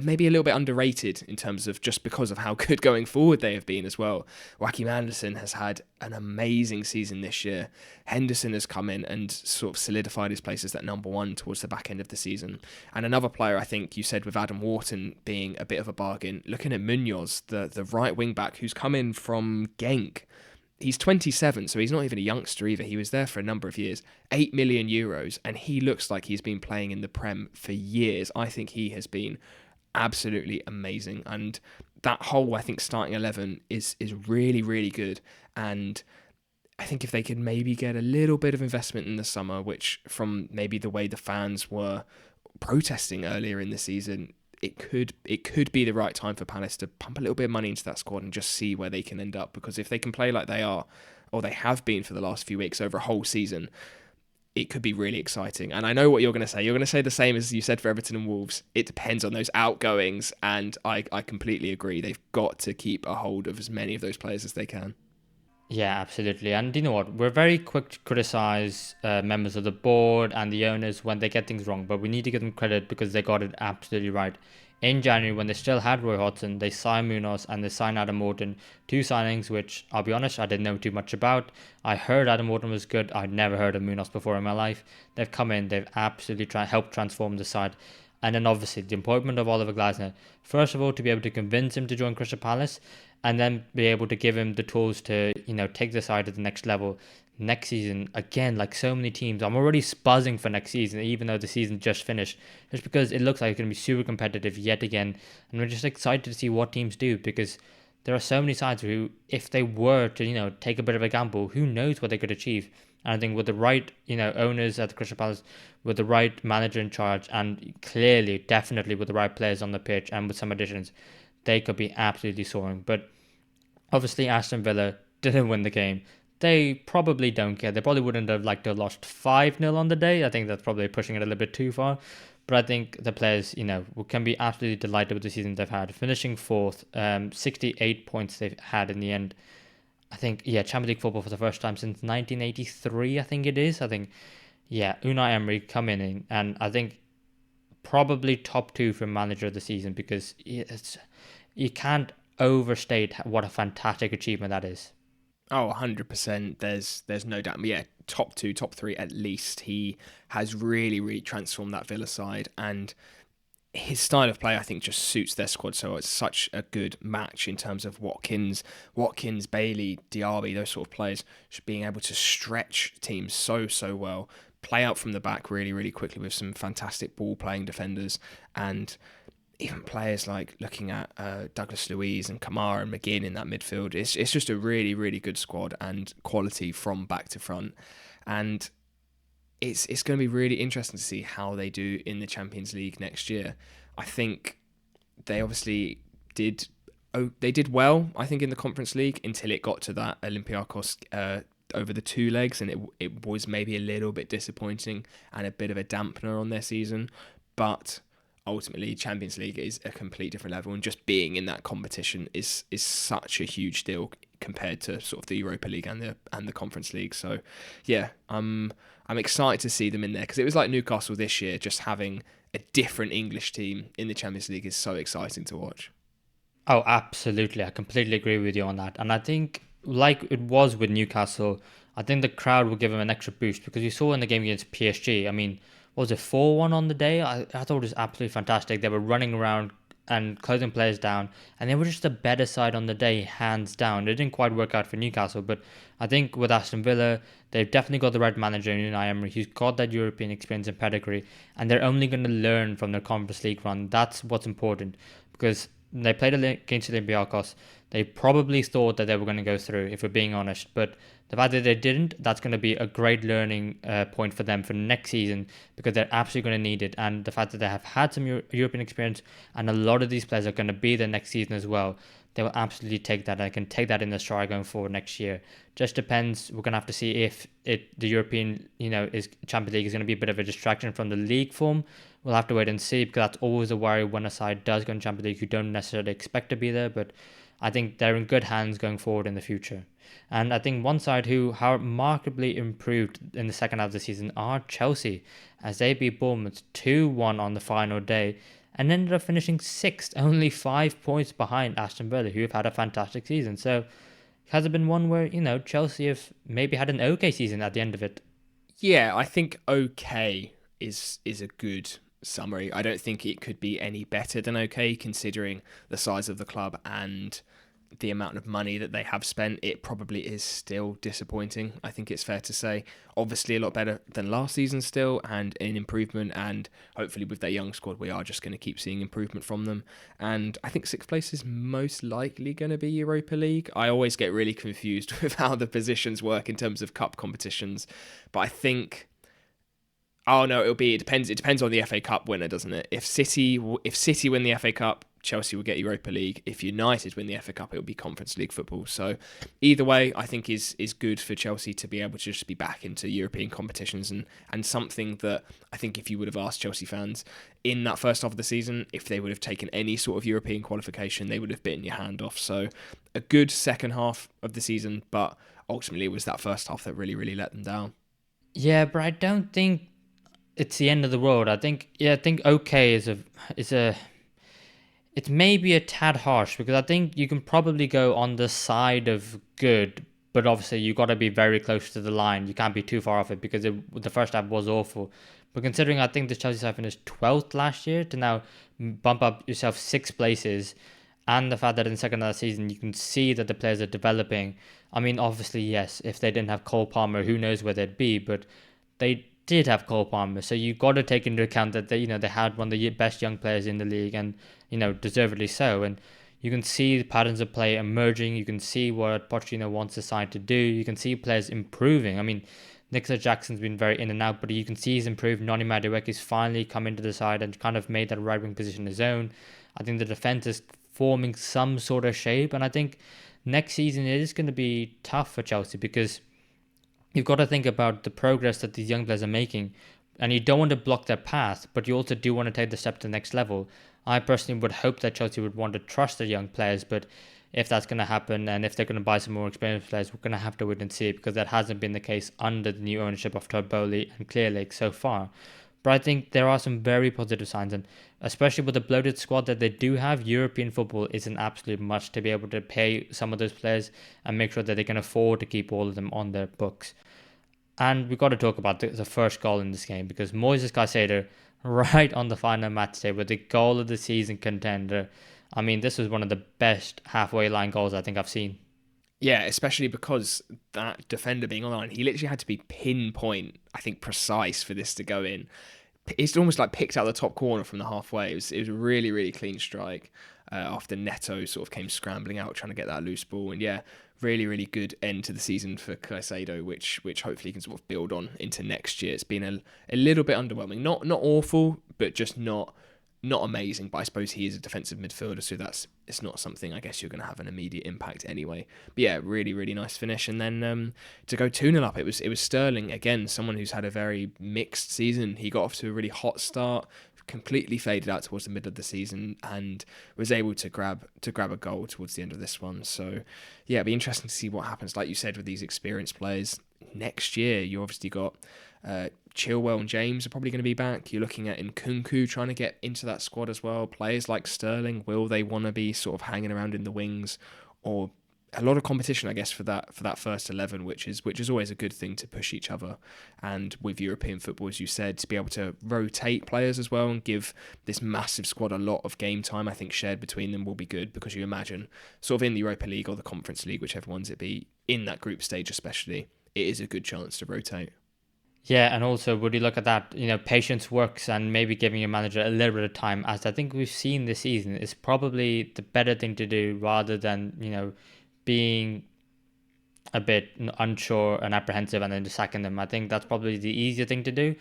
maybe a little bit underrated in terms of just because of how good going forward they have been as well. Joachim Andersen has had an amazing season this year. Henderson has come in and sort of solidified his place as that number one towards the back end of the season. And another player, I think you said with Adam Wharton being a bit of a bargain, looking at Munoz, the right wing back who's come in from Genk. He's 27, so he's not even a youngster either. He was there for a number of years. 8 million euros, and he looks like he's been playing in the Prem for years. I think he has been absolutely amazing. And that whole, I think, starting 11 is really, really good. And I think if they could maybe get a little bit of investment in the summer, which from maybe the way the fans were protesting earlier in the season, it could be the right time for Palace to pump a little bit of money into that squad and just see where they can end up. Because if they can play like they are, or they have been for the last few weeks over a whole season, it could be really exciting. And I know what you're going to say. You're going to say the same as you said for Everton and Wolves. It depends on those outgoings, and I completely agree. They've got to keep a hold of as many of those players as they can. Yeah, absolutely. And you know what? We're very quick to criticize members of the board and the owners when they get things wrong, but we need to give them credit because they got it absolutely right. In January, when they still had Roy Hodgson, they signed Munoz and they signed Adam Morton. Two signings, which I'll be honest, I didn't know too much about. I heard Adam Morton was good. I'd never heard of Munoz before in my life. They've come in, they've absolutely helped transform the side. And then obviously the appointment of Oliver Glasner. First of all, to be able to convince him to join Crystal Palace, and then be able to give him the tools to, take the side to the next level. Next season, again, like so many teams, I'm already buzzing for next season, even though the season just finished, just because it looks like it's going to be super competitive yet again. And we're just excited to see what teams do, because there are so many sides who, if they were to, take a bit of a gamble, who knows what they could achieve. And I think with the right, owners at the Crystal Palace, with the right manager in charge, and clearly, definitely with the right players on the pitch and with some additions, they could be absolutely soaring. But obviously, Aston Villa didn't win the game. They probably don't care. They probably wouldn't have liked to have lost 5-0 on the day. I think that's probably pushing it a little bit too far. But I think the players, can be absolutely delighted with the season they've had. Finishing fourth, 68 points they've had in the end. I think, Champions League football for the first time since 1983, I think it is. I think, Unai Emery coming in, and I think probably top two for manager of the season, because you can't overstate what a fantastic achievement that is. Oh, 100%. There's no doubt. Yeah, top two, top three at least. He has really, really transformed that Villa side, and his style of play, I think, just suits their squad. So it's such a good match in terms of Watkins, Bailey, Diaby, those sort of players, just being able to stretch teams so well, play out from the back really, really quickly with some fantastic ball-playing defenders, and even players like looking at Douglas Luiz and Kamara and McGinn in that midfield. It's just a really, really good squad and quality from back to front. And it's going to be really interesting to see how they do in the Champions League next year. I think they obviously did well, I think, in the Conference League until it got to that Olympiacos over the two legs, and it was maybe a little bit disappointing and a bit of a dampener on their season. But ultimately, Champions League is a complete different level, and just being in that competition is such a huge deal compared to sort of the Europa League and the Conference League. So, yeah, I'm excited to see them in there, because it was like Newcastle this year. Just having a different English team in the Champions League is so exciting to watch. Oh, absolutely. I completely agree with you on that. And I think, like it was with Newcastle, I think the crowd will give them an extra boost, because you saw in the game against PSG, I mean, was it 4-1 on the day? I thought it was absolutely fantastic. They were running around and closing players down, and they were just a better side on the day, hands down. It didn't quite work out for Newcastle, but I think with Aston Villa, they've definitely got the right manager in Unai Emery. He's got that European experience and pedigree, and they're only going to learn from their Conference League run. That's what's important, because they played against Olympiacos. They probably thought that they were going to go through, if we're being honest. But the fact that they didn't, that's going to be a great learning point for them for next season, because they're absolutely going to need it. And the fact that they have had some European experience, and a lot of these players are going to be there next season as well, they will absolutely take that. I can take that in the stride going forward next year. Just depends. We're going to have to see if the European, is Champions League is going to be a bit of a distraction from the league form. We'll have to wait and see, because that's always a worry when a side does go in Champions League who don't necessarily expect to be there. But I think they're in good hands going forward in the future. And I think one side who have remarkably improved in the second half of the season are Chelsea, as they beat Bournemouth 2-1 on the final day and ended up finishing sixth, only 5 points behind Aston Villa, who have had a fantastic season. So has it been one where, Chelsea have maybe had an okay season at the end of it? Yeah, I think okay is a good summary. I don't think it could be any better than okay, considering the size of the club and the amount of money that they have spent. It probably is still disappointing, I think it's fair to say. Obviously a lot better than last season still, and an improvement, and hopefully with their young squad we are just going to keep seeing improvement from them. And I think sixth place is most likely going to be Europa League. I always get really confused with how the positions work in terms of cup competitions, but I think it depends. It depends on the FA Cup winner, doesn't it? If City win the FA Cup, Chelsea will get Europa League. If United win the FA Cup, it will be Conference League football. So either way, I think is good for Chelsea to be able to just be back into European competitions, and something that I think if you would have asked Chelsea fans in that first half of the season, if they would have taken any sort of European qualification, they would have bitten your hand off. So a good second half of the season, but ultimately it was that first half that really, really let them down. Yeah, but I don't think it's the end of the world. I think okay it's maybe a tad harsh, because I think you can probably go on the side of good, but obviously you got to be very close to the line. You can't be too far off it, because the first half was awful. But considering I think the Chelsea side finished 12th last year, to now bump up yourself 6 places, and the fact that in the second half of the season you can see that the players are developing. I mean, obviously, yes, if they didn't have Cole Palmer, who knows where they'd be, but they did have Cole Palmer, so you got to take into account that they had one of the best young players in the league, and deservedly so. And you can see the patterns of play emerging. You can see what Pochettino wants the side to do. You can see players improving. I mean, Nicolas Jackson's been very in and out, but you can see he's improved. Noni Madueke's finally come into the side and kind of made that right wing position his own. I think the defense is forming some sort of shape, and I think next season it is going to be tough for Chelsea, because you've got to think about the progress that these young players are making, and you don't want to block their path, but you also do want to take the step to the next level. I personally would hope that Chelsea would want to trust their young players, but if that's going to happen, and if they're going to buy some more experienced players, we're going to have to wait and see, because that hasn't been the case under the new ownership of Todd Bowley and Clearlake so far. But I think there are some very positive signs, and especially with the bloated squad that they do have, European football is an absolute must to be able to pay some of those players and make sure that they can afford to keep all of them on their books. And we've got to talk about the first goal in this game, because Moises Caicdeo, right on the final match day with the goal of the season contender. I mean, this was one of the best halfway line goals I think I've seen. Yeah, especially because that defender being on the line, he literally had to be pinpoint, I think, precise for this to go in. It's almost like picked out the top corner from the halfway. It was a really, really clean strike after Neto sort of came scrambling out trying to get that loose ball. And yeah, really, really good end to the season for Caicdeo, which hopefully can sort of build on into next year. It's been a little bit underwhelming. Not awful, but just not amazing, but I suppose he is a defensive midfielder, so it's not something I guess you're going to have an immediate impact anyway. But yeah, really, really nice finish. And then to go 2-0 up, it was Sterling, again, someone who's had a very mixed season. He got off to a really hot start, completely faded out towards the middle of the season, and was able to grab a goal towards the end of this one. So yeah, it'd be interesting to see what happens, like you said, with these experienced players. Next year, you obviously got Chilwell and James are probably going to be back. You're looking at Nkunku trying to get into that squad as well. Players like Sterling, will they want to be sort of hanging around in the wings? Or a lot of competition, I guess, for that first 11, which is always a good thing to push each other. And with European football, as you said, to be able to rotate players as well and give this massive squad a lot of game time, I think shared between them will be good, because you imagine sort of in the Europa League or the Conference League, whichever ones it be, in that group stage especially, it is a good chance to rotate. Yeah, and also would you look at that, patience works and maybe giving your manager a little bit of time, as I think we've seen this season, is probably the better thing to do rather than, being a bit unsure and apprehensive and then just sacking them. I think that's probably the easier thing to do.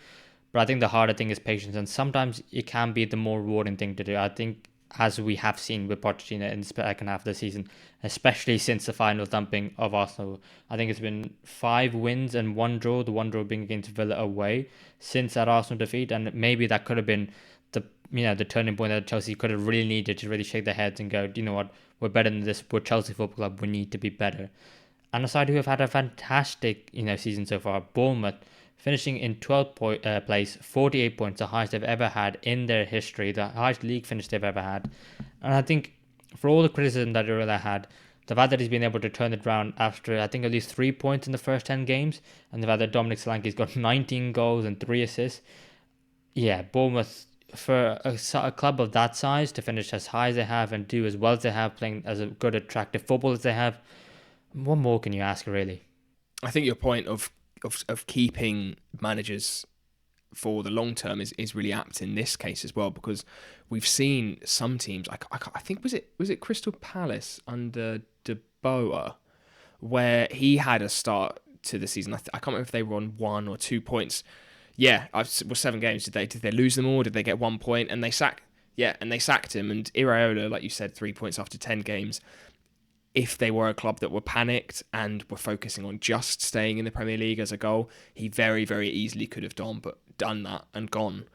But I think the harder thing is patience, and sometimes it can be the more rewarding thing to do. I think, as we have seen with Pochettino in the second half of the season, especially since the final thumping of Arsenal, I think it's been 5 wins and 1 draw. The 1 draw being against Villa away since that Arsenal defeat, and maybe that could have been the turning point that Chelsea could have really needed to really shake their heads and go, you know what, we're better than this. We're Chelsea Football Club. We need to be better. And a side who have had a fantastic season so far, Bournemouth, finishing in 12th place, 48 points, the highest they've ever had in their history, the highest league finish they've ever had. And I think for all the criticism that Irula had, the fact that he's been able to turn it around after, I think, at least 3 points in the first 10 games, and the fact that Dominic Solanke's got 19 goals and 3 assists. Yeah, Bournemouth, for a club of that size, to finish as high as they have and do as well as they have, playing as a good, attractive football as they have, what more can you ask, really? I think your point of keeping managers for the long term is really apt in this case as well, because we've seen some teams. I think was it Crystal Palace under De Boer, where he had a start to the season. I can't remember if they were on 1 or 2 points. Yeah, was 7 games. Did they lose them all? Did they get 1 point? And they sacked. Yeah, and they sacked him. And Iraola, like you said, 3 points after 10 games. If they were a club that were panicked and were focusing on just staying in the Premier League as a goal, he very, very easily could have done that and gone.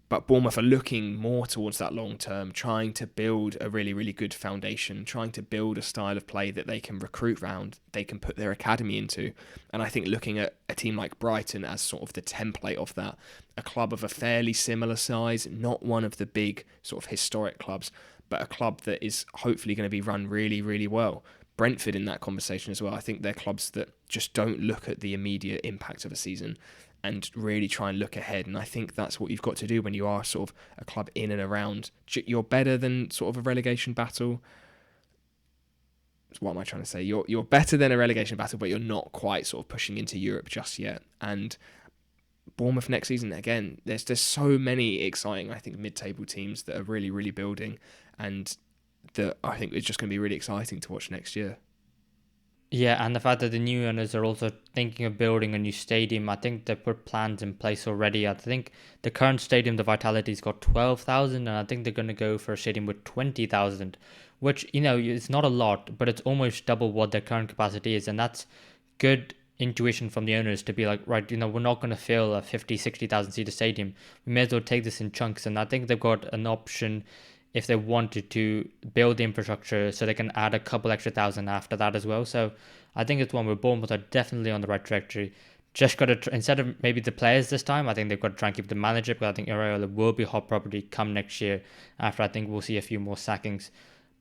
But Bournemouth are looking more towards that long term, trying to build a really, really good foundation, trying to build a style of play that they can recruit round, they can put their academy into. And I think looking at a team like Brighton as sort of the template of that, a club of a fairly similar size, not one of the big sort of historic clubs, but a club that is hopefully going to be run really, really well. Brentford in that conversation as well. I think they're clubs that just don't look at the immediate impact of a season and really try and look ahead. And I think that's what you've got to do when you are sort of a club in and around. You're better than sort of a relegation battle. What am I trying to say? You're better than a relegation battle, but you're not quite sort of pushing into Europe just yet. And Bournemouth next season, again, there's so many exciting, I think, mid-table teams that are really, really building, and that I think it's just going to be really exciting to watch next year. Yeah, and the fact that the new owners are also thinking of building a new stadium, I think they put plans in place already. I think the current stadium, the Vitality's got 12,000, and I think they're going to go for a stadium with 20,000, which, it's not a lot, but it's almost double what their current capacity is. And that's good intuition from the owners to be like, right, we're not going to fill a 50, 60,000 seater stadium. We may as well take this in chunks. And I think they've got an option if they wanted to build the infrastructure so they can add a couple extra thousand after that as well. So I think it's one where Bournemouth are definitely on the right trajectory. Just got to, instead of maybe the players this time, I think they've got to try and keep the manager, because I think Areola will be hot property come next year, after I think we'll see a few more sackings.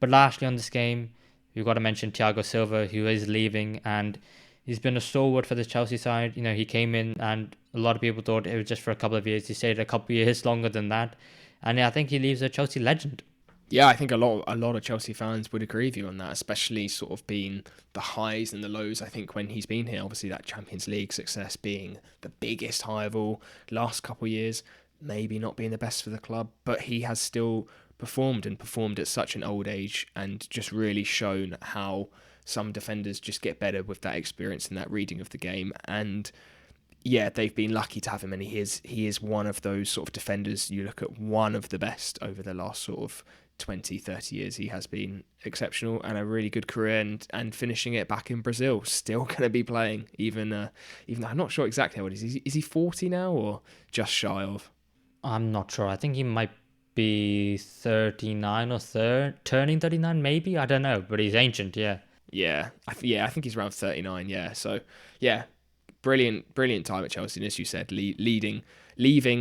But lastly on this game, we've got to mention Thiago Silva, who is leaving, and he's been a stalwart for the Chelsea side. He came in and a lot of people thought it was just for a couple of years. He stayed a couple of years longer than that. And I think he leaves a Chelsea legend. Yeah, I think a lot of Chelsea fans would agree with you on that, especially sort of being the highs and the lows. I think when he's been here, obviously that Champions League success being the biggest high of all, last couple of years, maybe not being the best for the club, but he has still performed at such an old age, and just really shown how some defenders just get better with that experience and that reading of the game. And yeah, they've been lucky to have him, and he is one of those sort of defenders. You look at one of the best over the last sort of 20, 30 years. He has been exceptional and a really good career, and finishing it back in Brazil. Still going to be playing, even though I'm not sure exactly how old he is. Is he 40 now or just shy of? I'm not sure. I think he might be 39 or turning 39 maybe. I don't know, but he's ancient, yeah. Yeah, I think he's around 39, yeah. So, yeah, brilliant time at Chelsea, and as you said, leaving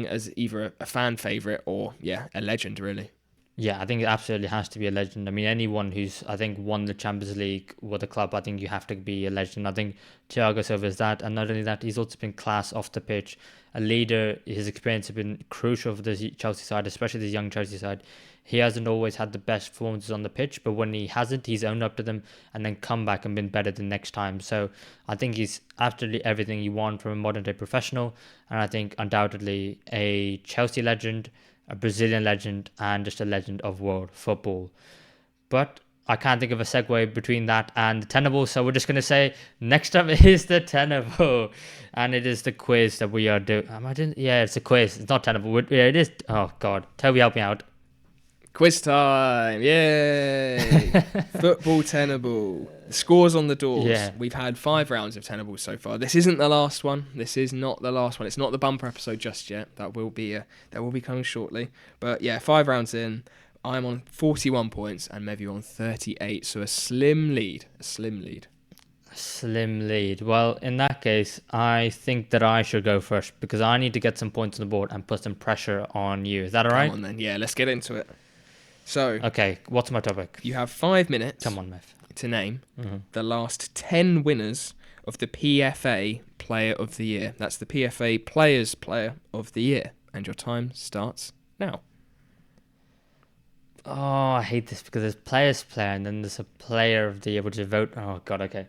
as either a fan favourite or, yeah, a legend, really. Yeah, I think it absolutely has to be a legend. I mean, anyone who's, I think, won the Champions League with a club, I think you have to be a legend. I think Thiago Silva is that. And not only that, he's also been class off the pitch. A leader, his experience has been crucial for the Chelsea side, especially the young Chelsea side. He hasn't always had the best performances on the pitch, but when he hasn't, he's owned up to them and then come back and been better the next time. So I think he's absolutely everything you want from a modern day professional. And I think undoubtedly a Chelsea legend, a Brazilian legend, and just a legend of world football. But I can't think of a segue between that and the tenable, so we're just going to say next up is the tenable, and it is the quiz that we are doing. Imagine, yeah, it's a quiz. It's not tenable. Yeah, it is. Oh God, Toby, help me out. Quiz time! Yay! Football tenable. The scores on the doors. Yeah. We've had 5 rounds of tenables so far. This isn't the last one. This is not the last one. It's not the bumper episode just yet. That will be coming shortly. But yeah, 5 rounds in. I'm on 41 points and Mev on 38. So a slim lead. Slim lead. Well, in that case, I think that I should go first because I need to get some points on the board and put some pressure on you. Is that all right? Come on then. Yeah, let's get into it. So, okay, what's my topic? You have 5 minutes. Come on, Mev. To name the last 10 winners of the PFA Player of the Year. That's the PFA Players Player of the Year. And your time starts now. Oh, I hate this because there's Players Player and then there's a Player of the Year, which is vote. Oh, God, okay.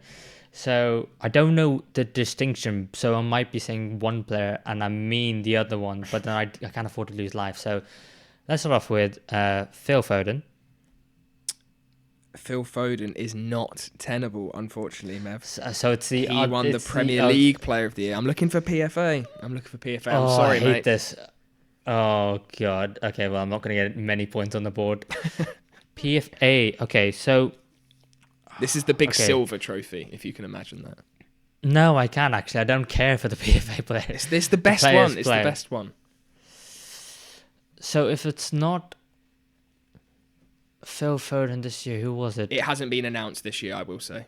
So, I don't know the distinction. So, I might be saying one player and I mean the other one. But then I can't afford to lose life. So, let's start off with Phil Foden. Phil Foden is not tenable, unfortunately, Mev. So it's the... He won the Premier League Player of the Year. I'm looking for PFA. I'm sorry, I hate this. Oh, God. Okay, well, I'm not going to get many points on the board. PFA. Okay, so... This is the big silver trophy, if you can imagine that. No, I can't, actually. I don't care for the PFA player. It's the best one. It's the best one. So if it's not Phil Foden this year, who was it? It hasn't been announced this year, I will say.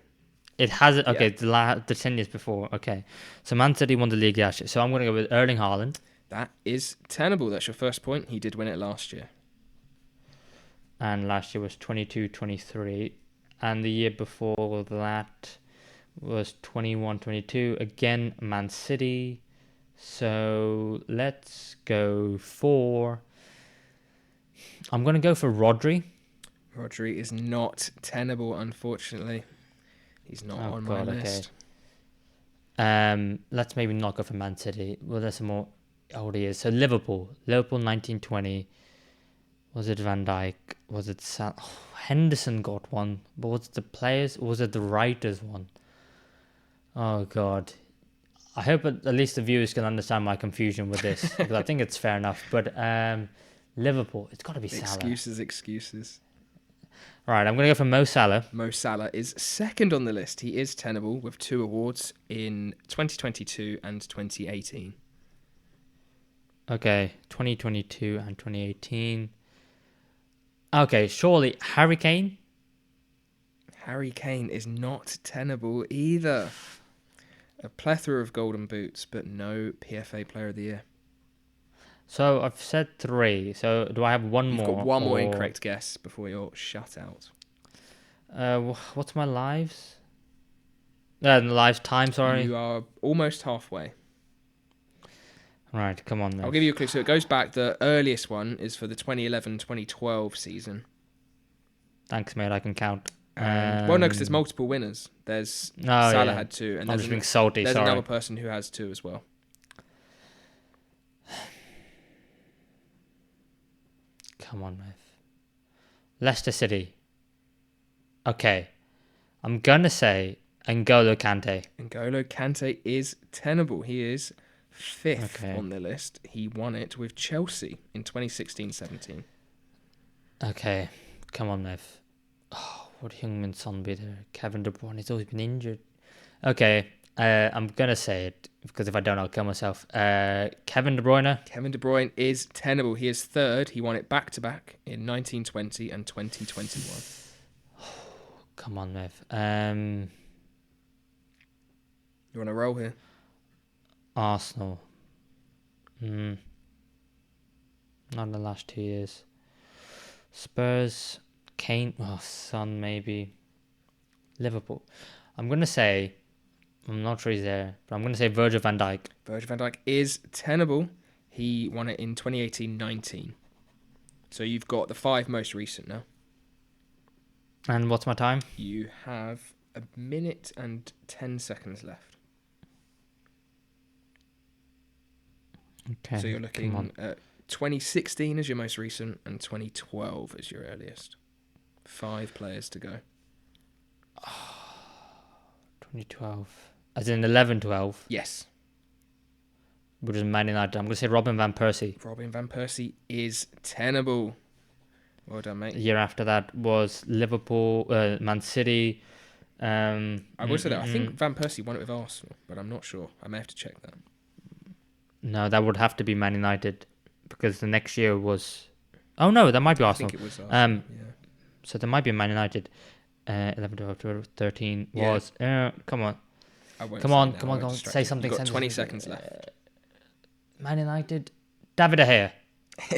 It hasn't? Okay, yeah. The 10 years before. Okay. So Man City won the league last year. So I'm going to go with Erling Haaland. That is tenable. That's your first point. He did win it last year. And last year was 22-23. And the year before that was 21-22. Again, Man City. So let's go for... I'm going to go for Rodri. Rodri is not tenable, unfortunately. He's not on my list. Let's maybe not go for Man City. Well, there's some more older years. So Liverpool 1920. Was it Van Dijk? Was it Henderson got one? But was it the players? Or was it the writers one? Oh God. I hope at least the viewers can understand my confusion with this because I think it's fair enough. But Liverpool, it's got to be Salah. Excuses. Right, I'm going to go for Mo Salah. Mo Salah is second on the list. He is tenable with 2 awards in 2022 and 2018. Okay, 2022 and 2018. Okay, surely Harry Kane? Harry Kane is not tenable either. A plethora of golden boots, but no PFA Player of the Year. So I've said 3. So do I have one more? You've got one more incorrect guess before you're shut out. What's my lives? Lives time, sorry. You are almost halfway. Right, come on then. I'll give you a clue. So it goes back. The earliest one is for the 2011-2012 season. Thanks, mate. I can count. Well, no, because there's multiple winners. There's Salah had 2, and I'm just being salty. There's another person who has 2 as well. Come on, Mev. Leicester City. Okay. I'm going to say N'Golo Kante. N'Golo Kante is tenable. He is 5th on the list. He won it with Chelsea in 2016-17. Okay. Come on, Mev. Oh, would Heung-min Son be there? Kevin De Bruyne. He's always been injured. Okay. I'm going to say it because if I don't, I'll kill myself. Kevin De Bruyne. Kevin De Bruyne is tenable. He is 3rd. He won it back-to-back in 1920 and 2021. Come on, Mev. You want to roll here? Arsenal. Not in the last 2 years. Spurs, Kane, Son maybe. Liverpool. I'm going to say, I'm not sure he's there, but I'm going to say Virgil van Dijk. Virgil van Dijk is tenable. He won it in 2018-19. So you've got the 5 most recent now. And what's my time? You have 1 minute and 10 seconds left. Okay. So you're looking at 2016 as your most recent and 2012 as your earliest. 5 players to go. 2012. As in 11-12. Yes. Which is Man United. I'm going to say Robin Van Persie. Robin Van Persie is tenable. Well done, mate. The year after that was Liverpool, Man City. I will say that. I think Van Persie won it with Arsenal, but I'm not sure. I may have to check that. No, that would have to be Man United because the next year was... Oh, no, that might be Arsenal. I think it was Arsenal, yeah. So there might be Man United. 11, 12, 12, 13 was... come on. Come on. Say something. You've got 20 seconds left. Man United. David De Gea.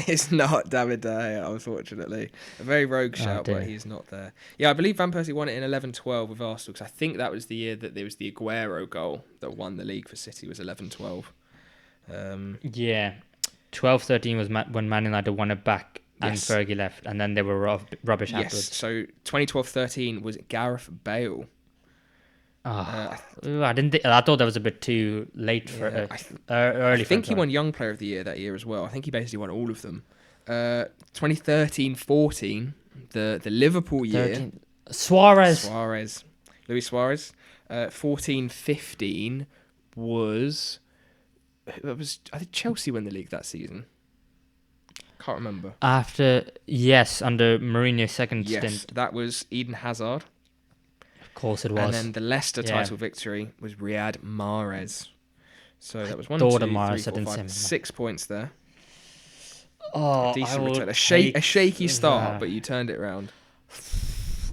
It's not David De Gea, unfortunately. A very rogue shout, but he's not there. Yeah, I believe Van Persie won it in 11-12 with Arsenal, because I think that was the year that there was the Aguero goal that won the league for City, was 11-12. Yeah. 12-13 was when Man United won it back and Fergie left, and then they were rubbish afterwards. Yes, so 2012-13 was Gareth Bale. I thought that was a bit too late for early. I think he won Young Player of the Year that year as well. I think he basically won all of them. 2013-14, the Liverpool year. Luis Suarez. 14-15 was I think Chelsea won the league that season. Can't remember. Under Mourinho's second stint. Yes, that was Eden Hazard. Of course it was. And then the Leicester title victory was Riyad Mahrez. So that was 6 points there. Oh, a decent return. A shaky start, but you turned it around.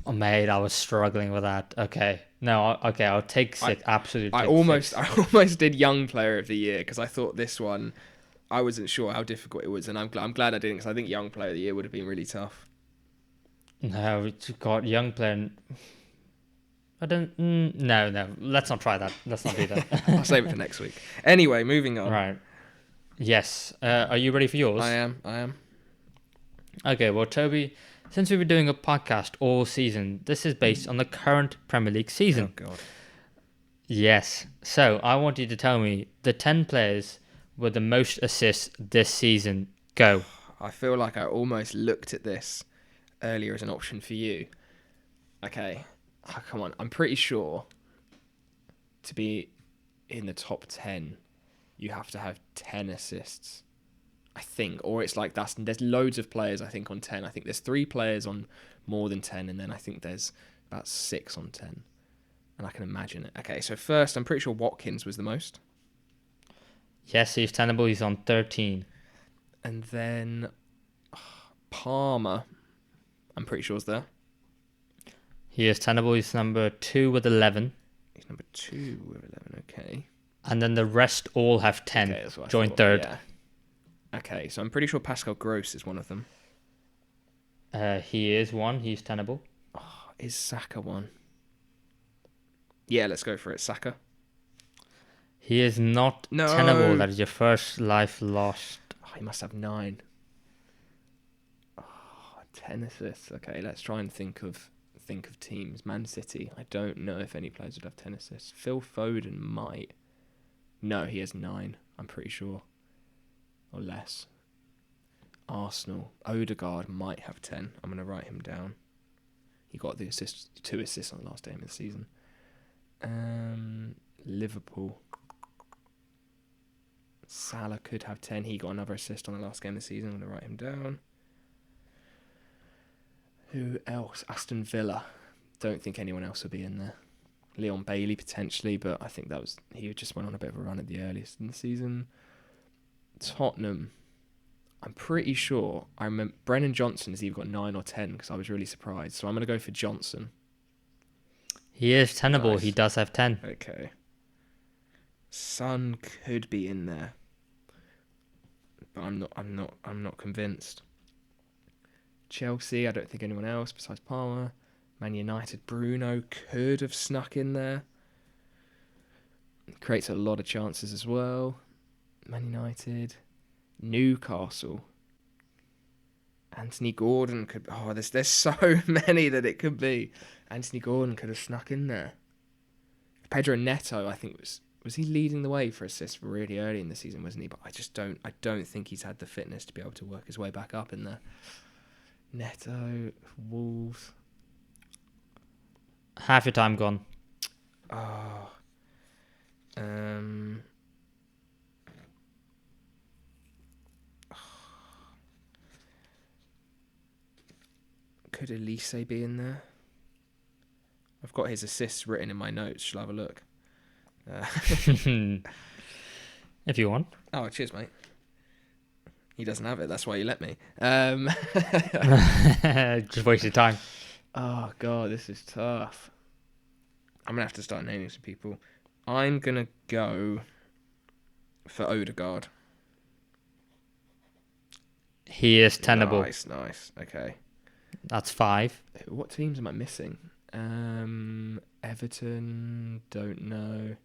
Oh, mate, I was struggling with that. Okay. No, okay, I'll take 6. Absolutely. I almost did Young Player of the Year because I thought this one, I wasn't sure how difficult it was, and I'm glad I didn't because I think Young Player of the Year would have been really tough. No, it's got Young Player. I don't. No. Let's not try that. Let's not do that. I'll save it for next week. Anyway, moving on. Right. Yes. Are you ready for yours? I am. Okay. Well, Toby, since we've been doing a podcast all season, this is based on the current Premier League season. Oh God. Yes. So I want you to tell me the 10 players with the most assists this season. Go. I feel like I almost looked at this earlier as an option for you. Okay. Oh, come on. I'm pretty sure to be in the top 10, you have to have 10 assists. I think. Or it's like there's loads of players, I think, on 10. I think there's 3 players on more than 10, and then I think there's about 6 on 10. And I can imagine it. Okay, so first, I'm pretty sure Watkins was the most. Yes, he's tenable. He's on 13. And then Palmer, I'm pretty sure is there. He is tenable. He's number 2 with 11. He's number 2 with 11, okay. And then the rest all have 10. Okay, that's what I joint thought. third. Yeah. Okay, so I'm pretty sure Pascal Gross is one of them. He is one. He's tenable. Oh, is Saka one? Yeah, let's go for it. Saka. He is not tenable. That is your first life lost. Oh, he must have 9. Oh, 10 assists. Okay, let's try and think of teams. Man City. I don't know if any players would have 10 assists. Phil Foden might. No, he has 9. I'm pretty sure. Or less. Arsenal. Odegaard might have 10. I'm going to write him down. He got the 2 assists on the last game of the season. Liverpool. Salah could have 10. He got another assist on the last game of the season. I'm going to write him down. Who else? Aston Villa. Don't think anyone else will be in there. Leon Bailey potentially, but I think he just went on a bit of a run at the earliest in the season. Tottenham. I'm pretty sure. I remember Brennan Johnson has either got 9 or 10 because I was really surprised. So I'm going to go for Johnson. He is tenable. Nice. He does have 10. Okay. Son could be in there, but I'm not convinced. Chelsea, I don't think anyone else besides Palmer. Man United, Bruno could have snuck in there. Creates a lot of chances as well. Man United, Newcastle. Anthony Gordon could... Oh, there's so many that it could be. Anthony Gordon could have snuck in there. Pedro Neto, I think, was he leading the way for assists really early in the season, wasn't he? But I don't think he's had the fitness to be able to work his way back up in there. Neto, Wolves. Half your time gone. Oh. Could Elise be in there? I've got his assists written in my notes. Shall I have a look? If you want. Oh, cheers, mate. He doesn't have it. That's why you let me. Just wasted time. Oh, God, this is tough. I'm going to have to start naming some people. I'm going to go for Odegaard. He is tenable. Nice. Okay. That's 5. What teams am I missing? Everton, don't know.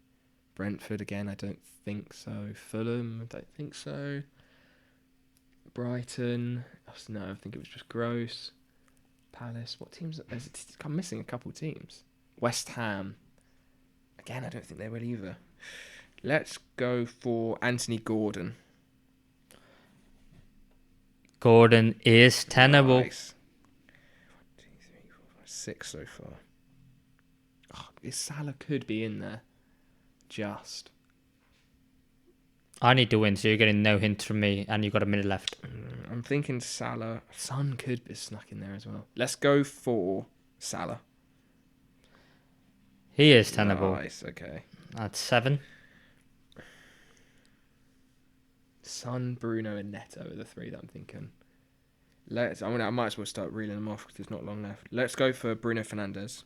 Brentford again, I don't think so. Fulham, I don't think so. Brighton, no, I think it was just Gross. Palace, what teams? I'm missing a couple teams. West Ham, again, I don't think they will either. Let's go for Anthony Gordon. Gordon is tenable. Nice. 1, 2, 3, 4, 5, 6 so far. Oh, Salah could be in there. Just. I need to win, so you're getting no hint from me, and you've got a minute left. I'm thinking Salah. Son could be snuck in there as well. Let's go for Salah. He is tenable. Nice, okay. That's 7. Son, Bruno, and Neto are the 3 that I'm thinking. I might as well start reeling them off because there's not long left. Let's go for Bruno Fernandes.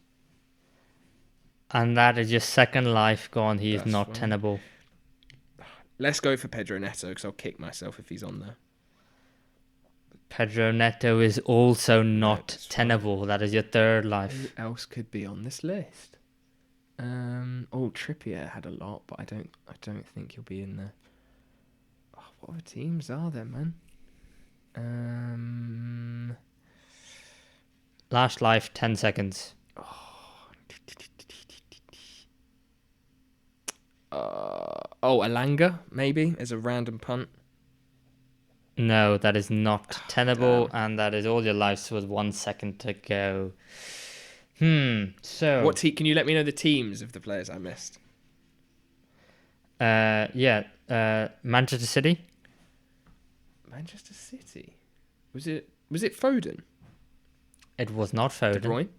And that is your second life gone. He is not one. tenable. Let's go for Pedro Neto because I'll kick myself if he's on there. Pedro Neto is also not That's tenable. That is your third life. Who else could be on this list? Trippier had a lot, but I don't think he'll be in there. Oh, what other teams are there, man? Last life, 10 seconds. Alanga, maybe, as a random punt. No, that is not tenable, and that is all your lives with 1 second to go. So... Can you let me know the teams of the players I missed? Manchester City. Manchester City? Was it Foden? It was not Foden. De Bruyne?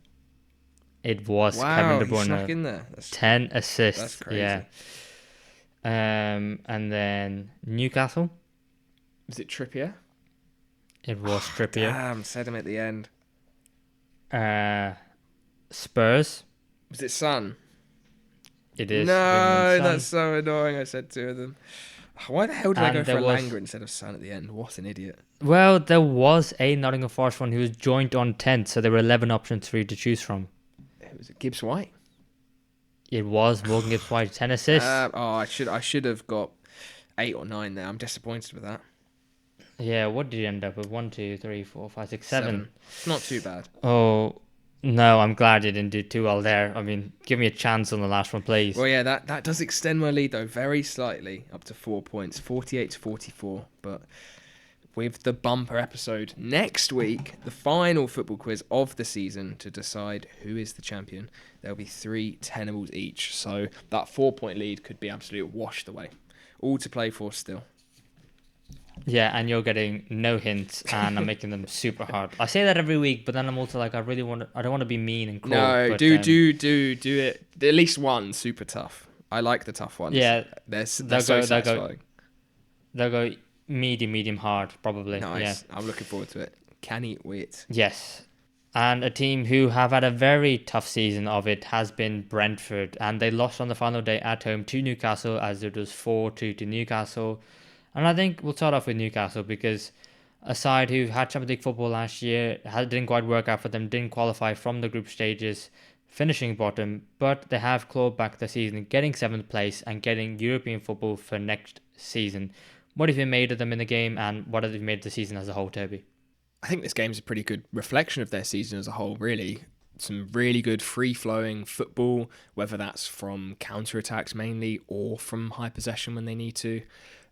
It was Kevin De He snuck Bruyne. in there. 10 assists. That's crazy. Yeah. And then Newcastle. Was it Trippier? It was Trippier. Damn, said him at the end. Spurs. Was it Son? It is. No, that's so annoying. I said 2 of them. Why the hell did I go for Alanga instead of Son at the end? What an idiot. Well, there was a Nottingham Forest one who was joint on 10th, so there were 11 options for you to choose from. It was Gibbs White. It was Morgan Gibbs White, 10 assists. I should have got 8 or 9 there. I'm disappointed with that. Yeah, what did you end up with? 1, 2, 3, 4, 5, 6, 7. It's not too bad. Oh, no, I'm glad you didn't do too well there. I mean, give me a chance on the last one, please. Well, yeah, that does extend my lead, though, very slightly, up to 4 points, 48 to 44. But with the bumper episode next week, the final football quiz of the season to decide who is the champion, there'll be 3 tenables each. So that 4-point lead could be absolutely washed away. All to play for still. Yeah, and you're getting no hints, and I'm making them super hard. I say that every week, but then I'm also like, I don't want to be mean and cruel. No, but, do it. At least one super tough. I like the tough ones. Yeah, they're so satisfying. They'll go medium hard, probably. Nice. Yeah. I'm looking forward to it. Can't wait. Yes. And a team who have had a very tough season of it has been Brentford, and they lost on the final day at home to Newcastle, as it was 4-2 to Newcastle. And I think we'll start off with Newcastle because a side who had Champions League football last year, didn't quite work out for them, didn't qualify from the group stages, finishing bottom, but they have clawed back the season, getting 7th place and getting European football for next season. What have you made of them in the game, and what have you made of the season as a whole, Toby? I think this game's a pretty good reflection of their season as a whole, really. Some really good free-flowing football, whether that's from counter-attacks mainly or from high possession when they need to.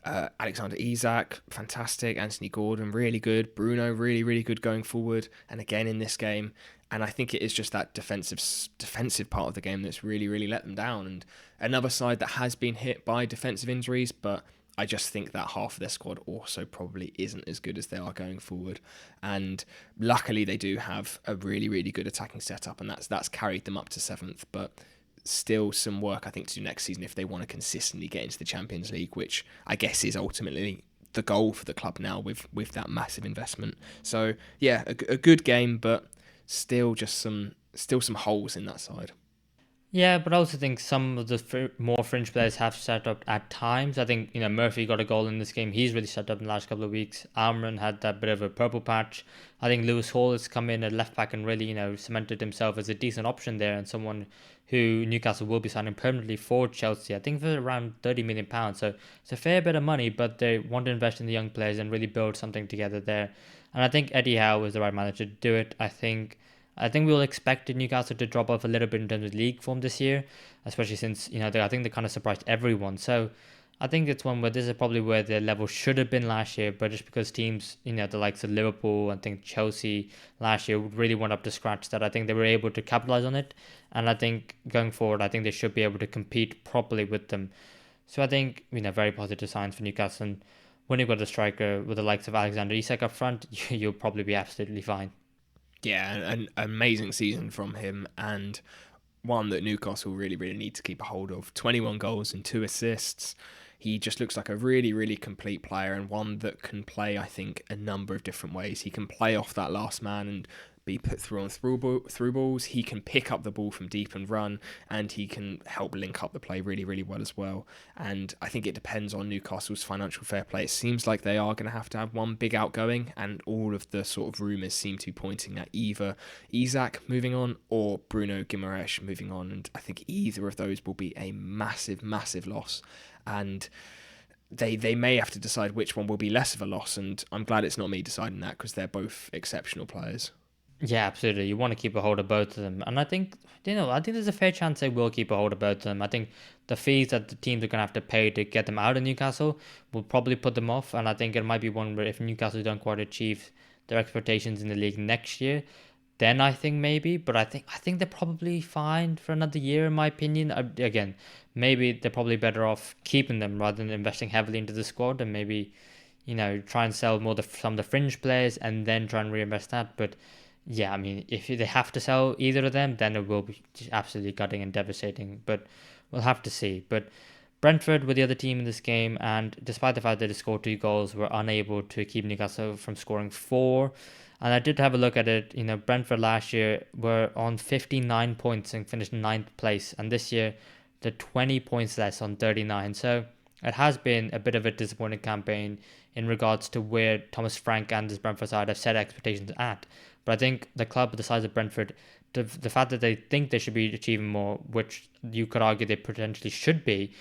Alexander Isak, fantastic. Anthony Gordon, really good. Bruno, really, really good going forward. And again in this game. And I think it is just that defensive part of the game that's really, really let them down. And another side that has been hit by defensive injuries, but I just think that half of their squad also probably isn't as good as they are going forward. And luckily they do have a really, really good attacking setup, and that's carried them up to 7th. But still some work, I think, to do next season if they want to consistently get into the Champions League, which I guess is ultimately the goal for the club now with that massive investment. So yeah, a good game, but still some holes in that side. Yeah, but I also think some of the more fringe players have stepped up at times. I think, Murphy got a goal in this game. He's really stepped up in the last couple of weeks. Almiron had that bit of a purple patch. I think Lewis Hall has come in at left back and really, cemented himself as a decent option there, and someone who Newcastle will be signing permanently for Chelsea. I think for around £30 million. So it's a fair bit of money, but they want to invest in the young players and really build something together there. And I think Eddie Howe is the right manager to do it. I think we'll expect Newcastle to drop off a little bit in terms of league form this year, especially since, I think they kind of surprised everyone. So I think it's one where this is probably where their level should have been last year, but just because teams, the likes of Liverpool and I think Chelsea last year really went up to scratch, that I think they were able to capitalize on it. And I think going forward, I think they should be able to compete properly with them. So I think, very positive signs for Newcastle. And when you've got a striker with the likes of Alexander Isak up front, you'll probably be absolutely fine. Yeah, an amazing season from him, and one that Newcastle really, really need to keep a hold of. 21 goals and 2 assists. He just looks like a really, really complete player, and one that can play, I think, a number of different ways. He can play off that last man and be put through on through balls. He can pick up the ball from deep and run, and he can help link up the play really, really well as well. And I think it depends on Newcastle's financial fair play. It seems like they are going to have one big outgoing, and all of the sort of rumours seem to be pointing at either Isak moving on or Bruno Guimaraes moving on. And I think either of those will be a massive, massive loss. And they may have to decide which one will be less of a loss, and I'm glad it's not me deciding that, because they're both exceptional players. Yeah, absolutely. You want to keep a hold of both of them. And I think, there's a fair chance they will keep a hold of both of them. I think the fees that the teams are going to have to pay to get them out of Newcastle will probably put them off. And I think it might be one where if Newcastle don't quite achieve their expectations in the league next year, then I think maybe. But I think they're probably fine for another year, in my opinion. Again, maybe they're probably better off keeping them rather than investing heavily into the squad, and maybe, try and sell more some of the fringe players and then try and reinvest that. But yeah, I mean, if they have to sell either of them, then it will be just absolutely gutting and devastating. But we'll have to see. But Brentford were the other team in this game, and despite the fact that they scored 2 goals, were unable to keep Newcastle from scoring 4. And I did have a look at it. Brentford last year were on 59 points and finished 9th place, and this year they're 20 points less on 39. So it has been a bit of a disappointing campaign in regards to where Thomas Frank and his Brentford side have set expectations at. But I think the club the size of Brentford, the fact that they think they should be achieving more, which you could argue they potentially should be,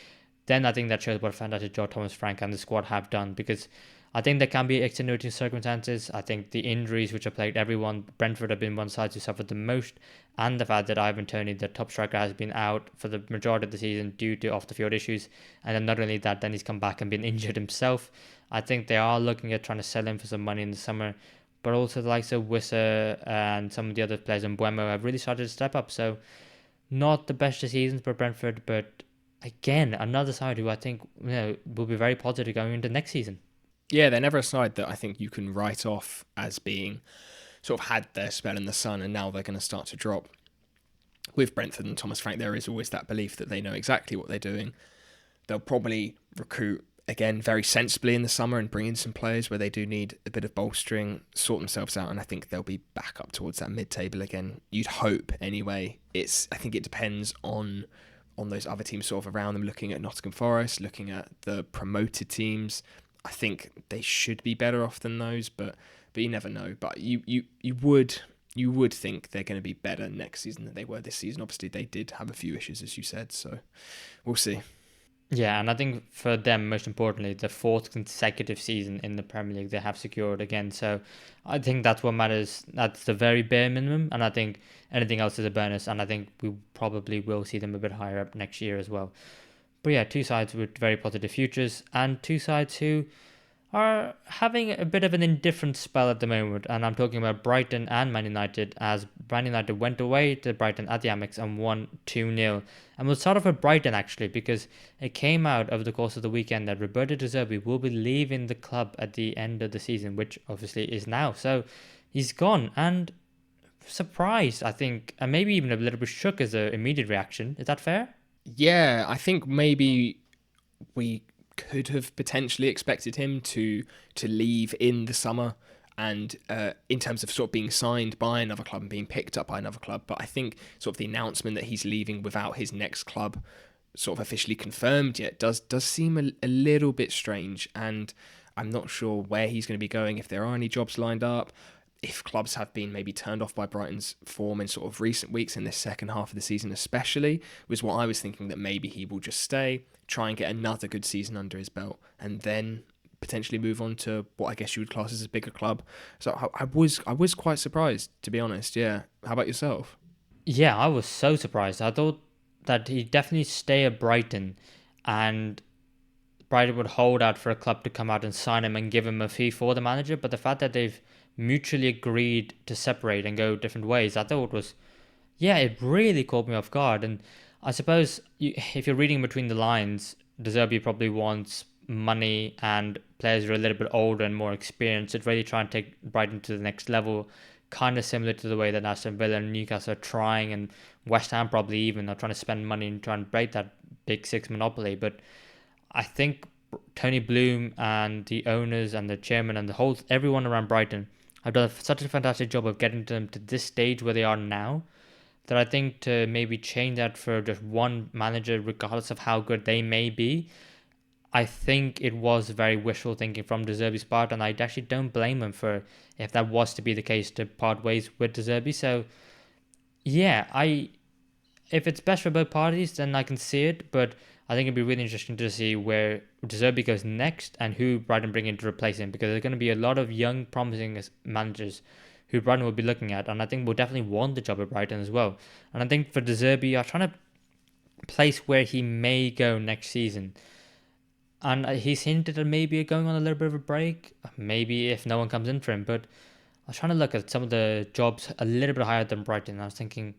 then I think that shows what a fantastic job Thomas Frank and the squad have done. Because I think there can be extenuating circumstances. I think the injuries which have plagued everyone, Brentford have been one side who suffered the most, and the fact that Ivan Toney, the top striker, has been out for the majority of the season due to off-the-field issues. And then not only that, then he's come back and been injured himself. I think they are looking at trying to sell him for some money in the summer. But also the likes of Wissa and some of the other players in Buemo have really started to step up. So not the best of seasons for Brentford, but again, another side who I think will be very positive going into next season. Yeah, they're never a side that I think you can write off as being sort of had their spell in the sun and now they're going to start to drop. With Brentford and Thomas Frank, there is always that belief that they know exactly what they're doing. They'll probably recruit again very sensibly in the summer and bring in some players where they do need a bit of bolstering, sort themselves out, and I think they'll be back up towards that mid-table again. You'd hope anyway. I think it depends on those other teams sort of around them, looking at Nottingham Forest, looking at the promoted teams. I think they should be better off than those, but you never know. But you would think they're going to be better next season than they were this season. Obviously, they did have a few issues, as you said, so we'll see. Yeah, and I think for them, most importantly, the fourth consecutive season in the Premier League they have secured again. So I think that's what matters. That's the very bare minimum, and I think anything else is a bonus. And I think we probably will see them a bit higher up next year as well. But yeah, two sides with very positive futures, and two sides who are having a bit of an indifferent spell at the moment. And I'm talking about Brighton and Man United, as Man United went away to Brighton at the Amex and won 2-0. And we'll start off with Brighton actually, because it came out over the course of the weekend that Roberto De Zerbi will be leaving the club at the end of the season, which obviously is now. So he's gone, and surprised, I think, and maybe even a little bit shook as an immediate reaction. Is that fair? Yeah, I think maybe we could have potentially expected him to leave in the summer, and in terms of sort of being signed by another club and being picked up by another club. But I think sort of the announcement that he's leaving without his next club sort of officially confirmed yet does seem a little bit strange, and I'm not sure where he's going to be going, if there are any jobs lined up, if clubs have been maybe turned off by Brighton's form in sort of recent weeks in this second half of the season especially, was what I was thinking, that maybe he will just stay, try and get another good season under his belt, and then potentially move on to what I guess you would class as a bigger club. So I was quite surprised, to be honest. Yeah. How about yourself? Yeah, I was so surprised. I thought that he'd definitely stay at Brighton, and Brighton would hold out for a club to come out and sign him and give him a fee for the manager. But the fact that they've mutually agreed to separate and go different ways, I thought was, yeah, it really caught me off guard. And I suppose if you're reading between the lines, De Zerbi probably wants money and players who are a little bit older and more experienced to really try and take Brighton to the next level. Kind of similar to the way that Aston Villa and Newcastle are trying, and West Ham probably even are trying to spend money and try and break that big six monopoly. But I think Tony Bloom and the owners and the chairman and the whole everyone around Brighton have done such a fantastic job of getting them to this stage where they are now, that I think to maybe change that for just one manager, regardless of how good they may be, I think it was very wishful thinking from De Zerbi's part, and I actually don't blame him for, if that was to be the case, to part ways with De Zerbi. So yeah, if it's best for both parties, then I can see it, but I think it'd be really interesting to see where De Zerbi goes next and who Brighton bring in to replace him, because there's going to be a lot of young, promising managers who Brighton will be looking at, and I think will definitely want the job at Brighton as well. And I think for De Zerbi, I'm trying to place where he may go next season. And he's hinted at maybe going on a little bit of a break, maybe if no one comes in for him. But I was trying to look at some of the jobs a little bit higher than Brighton. And I was thinking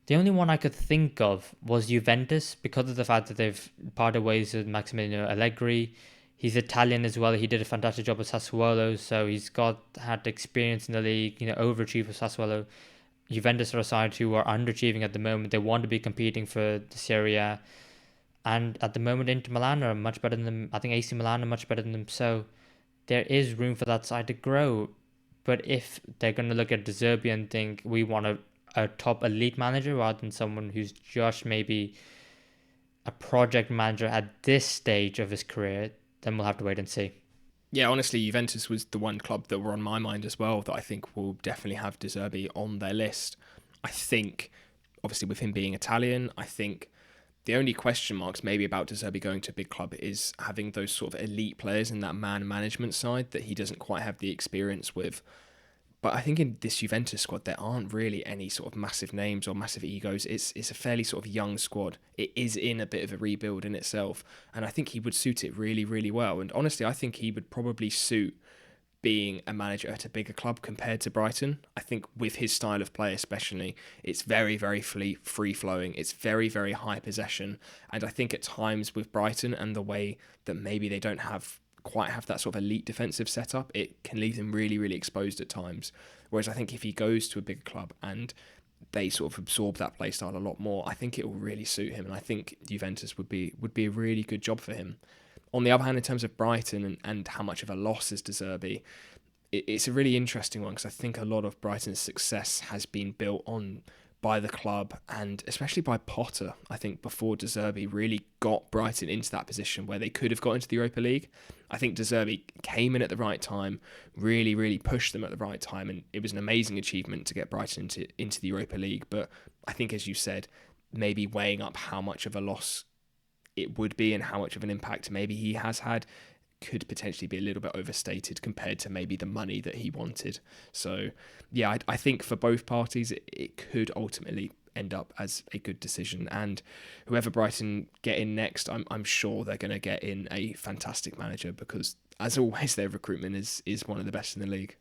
the only one I could think of was Juventus, because of the fact that they've parted ways with Maximiliano Allegri. He's Italian as well. He did a fantastic job at Sassuolo, so he's had experience in the league, overachieved for Sassuolo. Juventus are a side who are underachieving at the moment. They want to be competing for the Serie A. And at the moment, Inter Milan are much better than them. I think AC Milan are much better than them. So there is room for that side to grow. But if they're going to look at De Zerbi and think we want a top elite manager rather than someone who's just maybe a project manager at this stage of his career, then we'll have to wait and see. Yeah, honestly, Juventus was the one club that were on my mind as well, that I think will definitely have De Zerbi on their list. I think, obviously, with him being Italian, I think the only question marks maybe about De Zerbi going to a big club is having those sort of elite players in that man management side that he doesn't quite have the experience with. But I think in this Juventus squad, there aren't really any sort of massive names or massive egos. It's a fairly sort of young squad. It is in a bit of a rebuild in itself. And I think he would suit it really, really well. And honestly, I think he would probably suit being a manager at a bigger club compared to Brighton. I think with his style of play especially, it's very, very free-flowing. It's very, very high possession. And I think at times with Brighton and the way that maybe they don't quite have that sort of elite defensive setup, it can leave them really, really exposed at times. Whereas I think if he goes to a bigger club and they sort of absorb that play style a lot more, I think it will really suit him. And I think Juventus would be a really good job for him. On the other hand, in terms of Brighton and how much of a loss is De Zerbi, it's a really interesting one, because I think a lot of Brighton's success has been built on by the club and especially by Potter, I think, before De Zerbi really got Brighton into that position where they could have got into the Europa League. I think De Zerbi came in at the right time, really, really pushed them at the right time, and it was an amazing achievement to get Brighton into the Europa League. But I think, as you said, maybe weighing up how much of a loss it would be and how much of an impact maybe he has had could potentially be a little bit overstated compared to maybe the money that he wanted. So, yeah, I think for both parties, it could ultimately end up as a good decision. And whoever Brighton get in next, I'm sure they're going to get in a fantastic manager because, as always, their recruitment is one of the best in the league.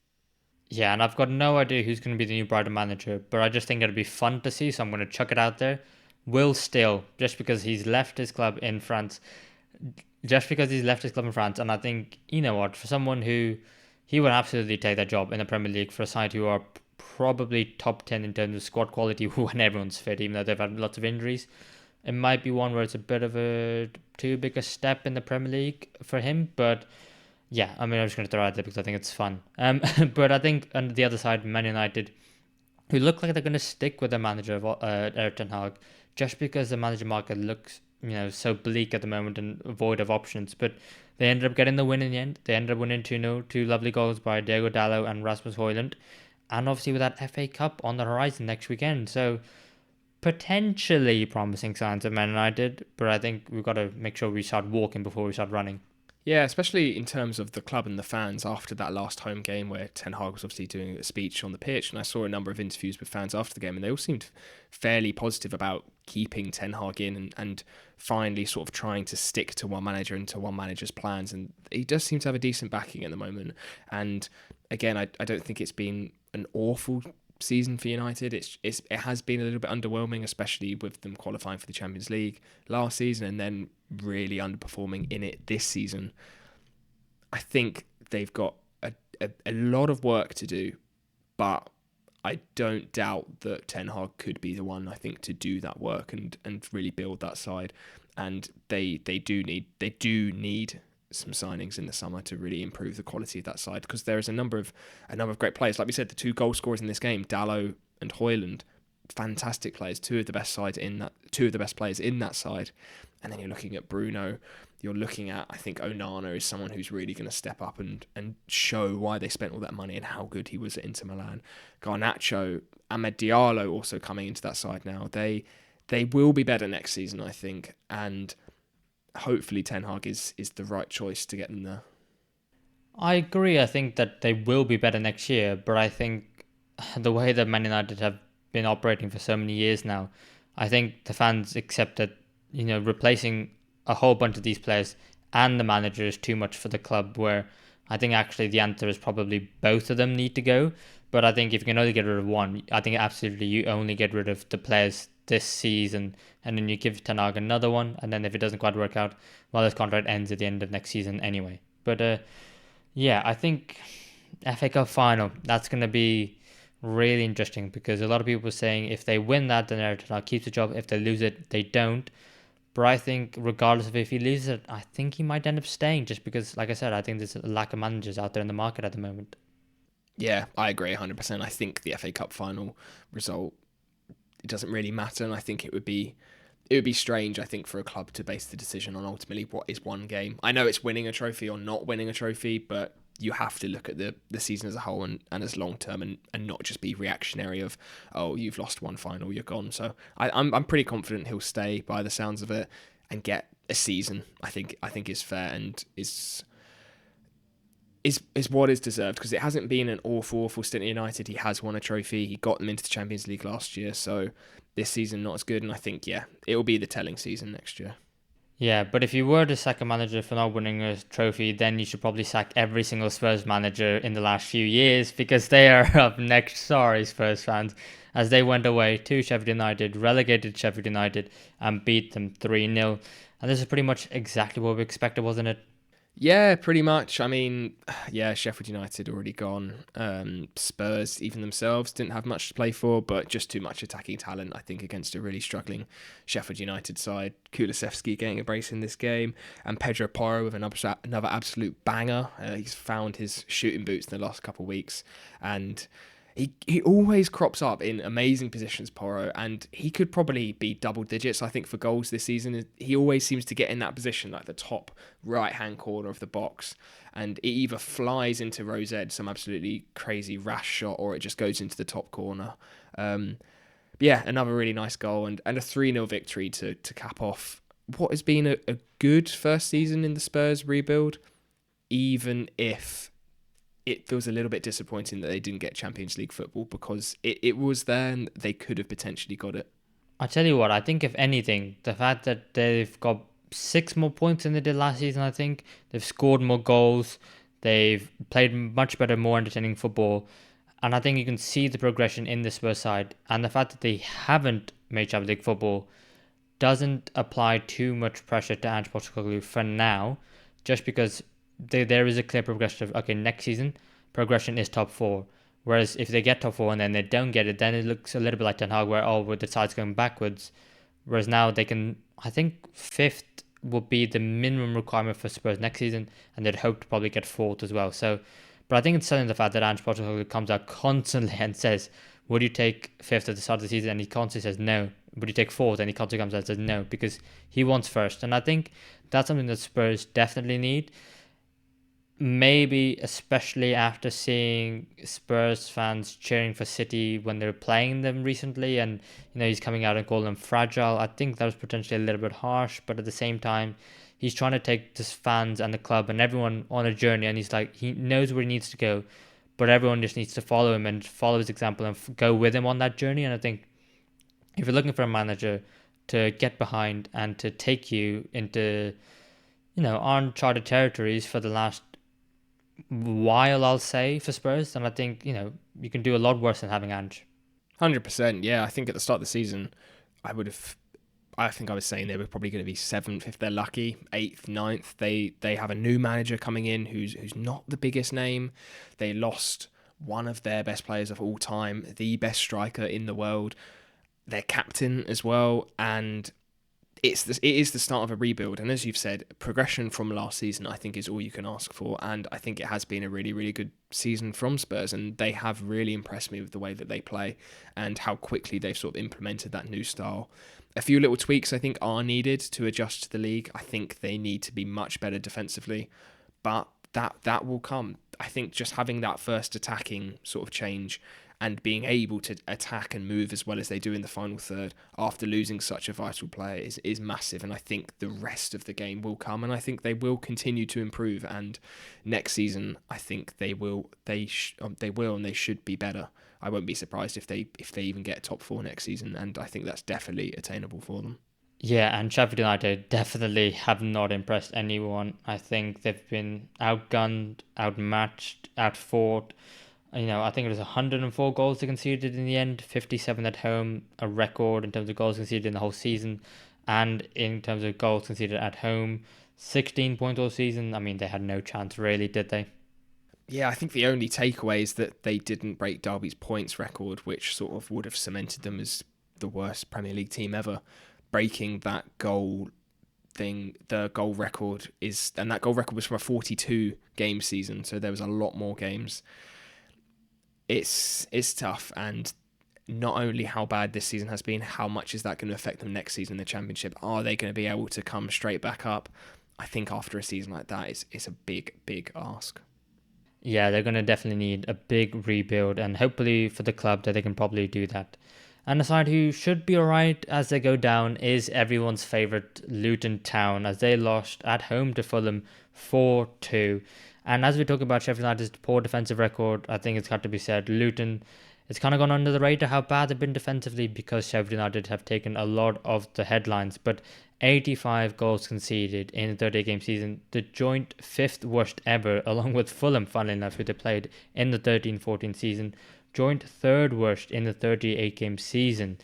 Yeah, and I've got no idea who's going to be the new Brighton manager, but I just think it'd be fun to see, so I'm going to chuck it out there. Will Still, just because he's left his club in France, and I think, you know what, for someone who, he would absolutely take that job in the Premier League for a side who are probably top 10 in terms of squad quality when everyone's fit, even though they've had lots of injuries. It might be one where it's a bit of a too big a step in the Premier League for him, but yeah, I mean, I'm just going to throw it out there because I think it's fun. But I think on the other side, Man United, who look like they're going to stick with the manager of Erik ten Hag, just because the manager market looks, so bleak at the moment and void of options. But they ended up getting the win in the end. They ended up winning 2-0, two lovely goals by Diego Dallo and Rasmus Højlund. And obviously with that FA Cup on the horizon next weekend. So potentially promising signs of Man United, but I think we've got to make sure we start walking before we start running. Yeah, especially in terms of the club and the fans after that last home game where Ten Hag was obviously doing a speech on the pitch, and I saw a number of interviews with fans after the game, and they all seemed fairly positive about keeping Ten Hag in and finally sort of trying to stick to one manager and to one manager's plans, and he does seem to have a decent backing at the moment. And again, I don't think it's been an awful season for United. It has been a little bit underwhelming, especially with them qualifying for the Champions League last season and then really underperforming in it this season. I think they've got a lot of work to do, but I don't doubt that Ten Hag could be the one, I think, to do that work and really build that side. And they do need some signings in the summer to really improve the quality of that side, because there is a number of great players. Like we said, the two goal scorers in this game, Dallo and Højlund, fantastic players, two of the best players in that side. And then you're looking at Bruno, you're looking at, I think Onana is someone who's really going to step up and show why they spent all that money and how good he was at Inter Milan. Garnacho, Amad Diallo also coming into that side now. They will be better next season, I think, and hopefully Ten Hag is the right choice to get them there. I agree. I think that they will be better next year, but I think the way that Man United have been operating for so many years now, I think the fans accept that, replacing a whole bunch of these players and the manager is too much for the club, where I think actually the answer is probably both of them need to go. But I think if you can only get rid of one, I think absolutely you only get rid of the players this season, and then you give Ten Hag another one, and then if it doesn't quite work out, well, his contract ends at the end of next season anyway. But yeah, I think FA Cup final, that's going to be really interesting, because a lot of people are saying if they win that, then Erik Ten Hag keeps the job. If they lose it, they don't. But I think regardless of if he loses it, I think he might end up staying, just because, like I said, I think there's a lack of managers out there in the market at the moment. Yeah, I agree 100%. I think the FA Cup final result, it doesn't really matter, and I think it would be strange, I think, for a club to base the decision on ultimately what is one game. I know it's winning a trophy or not winning a trophy, but you have to look at the season as a whole and as long term, and not just be reactionary of, oh, you've lost one final, you're gone. So I'm pretty confident he'll stay by the sounds of it and get a season. I think is fair and is what is deserved, because it hasn't been an awful stint at United. He has won a trophy. He got them into the Champions League last year, so this season not as good, and I think, yeah, it will be the telling season next year. Yeah, but if you were to sack a manager for not winning a trophy, then you should probably sack every single Spurs manager in the last few years, because they are up next. Sorry, Spurs fans, as they went away to Sheffield United, relegated Sheffield United, and beat them 3-0. And this is pretty much exactly what we expected, wasn't it? Yeah, pretty much. I mean, yeah, Sheffield United already gone. Spurs, even themselves, didn't have much to play for, but just too much attacking talent, I think, against a really struggling Sheffield United side. Kulusevski getting a brace in this game, and Pedro Porro with another absolute banger. He's found his shooting boots in the last couple of weeks, and He always crops up in amazing positions, Porro, and he could probably be double digits, I think, for goals this season. He always seems to get in that position, like the top right-hand corner of the box, and it either flies into Rosette, some absolutely crazy rash shot, or it just goes into the top corner. Yeah, another really nice goal, and a 3-0 victory to cap off what has been a good first season in the Spurs rebuild, even if it feels a little bit disappointing that they didn't get Champions League football, because it was there and they could have potentially got it. I tell you what, I think if anything, the fact that they've got 6 more points than they did last season, I think they've scored more goals, they've played much better, more entertaining football, and I think you can see the progression in the Spurs side. And the fact that they haven't made Champions League football doesn't apply too much pressure to Ange Postecoglou for now, just because there is a clear progression of, okay, next season, progression is top 4. Whereas if they get top 4 and then they don't get it, then it looks a little bit like Ten Hag, where, with the sides going backwards. Whereas now they can, I think 5th will be the minimum requirement for Spurs next season, and they'd hope to probably get 4th as well. So, but I think it's telling the fact that Ange Postecoglou comes out constantly and says, would you take 5th at the start of the season? And he constantly says no. Would you take 4th? And he constantly comes out and says no, because he wants first. And I think that's something that Spurs definitely need. Maybe especially after seeing Spurs fans cheering for City when they were playing them recently, and he's coming out and calling them fragile. I think that was potentially a little bit harsh, but at the same time, he's trying to take the fans and the club and everyone on a journey, and he knows where he needs to go, but everyone just needs to follow him and follow his example and go with him on that journey. And I think if you're looking for a manager to get behind and to take you into uncharted territories for the last while, I'll say, for Spurs, then I think you can do a lot worse than having Ange. 100%. Yeah, I think at the start of the season, I think I was saying they were probably going to be 7th if they're lucky, 8th, 9th. They have a new manager coming in who's not the biggest name. They lost one of their best players of all time, the best striker in the world, their captain as well, and it is the start of a rebuild. And as you've said, progression from last season, I think, is all you can ask for. And I think it has been a really, really good season from Spurs. And they have really impressed me with the way that they play and how quickly they've sort of implemented that new style. A few little tweaks, I think, are needed to adjust to the league. I think they need to be much better defensively, but that will come. I think just having that first attacking sort of change and being able to attack and move as well as they do in the final third after losing such a vital player is massive. And I think the rest of the game will come, and I think they will continue to improve. And next season, I think they will, and they should be better. I won't be surprised if they even get top 4 next season, and I think that's definitely attainable for them. Yeah, and Sheffield United definitely have not impressed anyone. I think they've been outgunned, outmatched, outfought. I think it was 104 goals they conceded in the end, 57 at home, a record in terms of goals conceded in the whole season, and in terms of goals conceded at home, 16 points all season. I mean, they had no chance really, did they? Yeah, I think the only takeaway is that they didn't break Derby's points record, which sort of would have cemented them as the worst Premier League team ever. Breaking that goal thing, the goal record that goal record was from a 42 game season, so there was a lot more games. It's tough, and not only how bad this season has been, how much is that going to affect them next season in the Championship? Are they going to be able to come straight back up? I think after a season like that, it's a big, big ask. Yeah, they're going to definitely need a big rebuild, and hopefully for the club that they can probably do that. And a side who should be alright as they go down is everyone's favourite Luton Town, as they lost at home to Fulham 4-2. And as we talk about Sheffield United's poor defensive record, I think it's got to be said, Luton, it's kind of gone under the radar how bad they've been defensively because Sheffield United have taken a lot of the headlines. But 85 goals conceded in the 38-game season, the joint 5th worst ever, along with Fulham, funnily enough, who they played in the 13-14 season, joint 3rd worst in the 38-game season.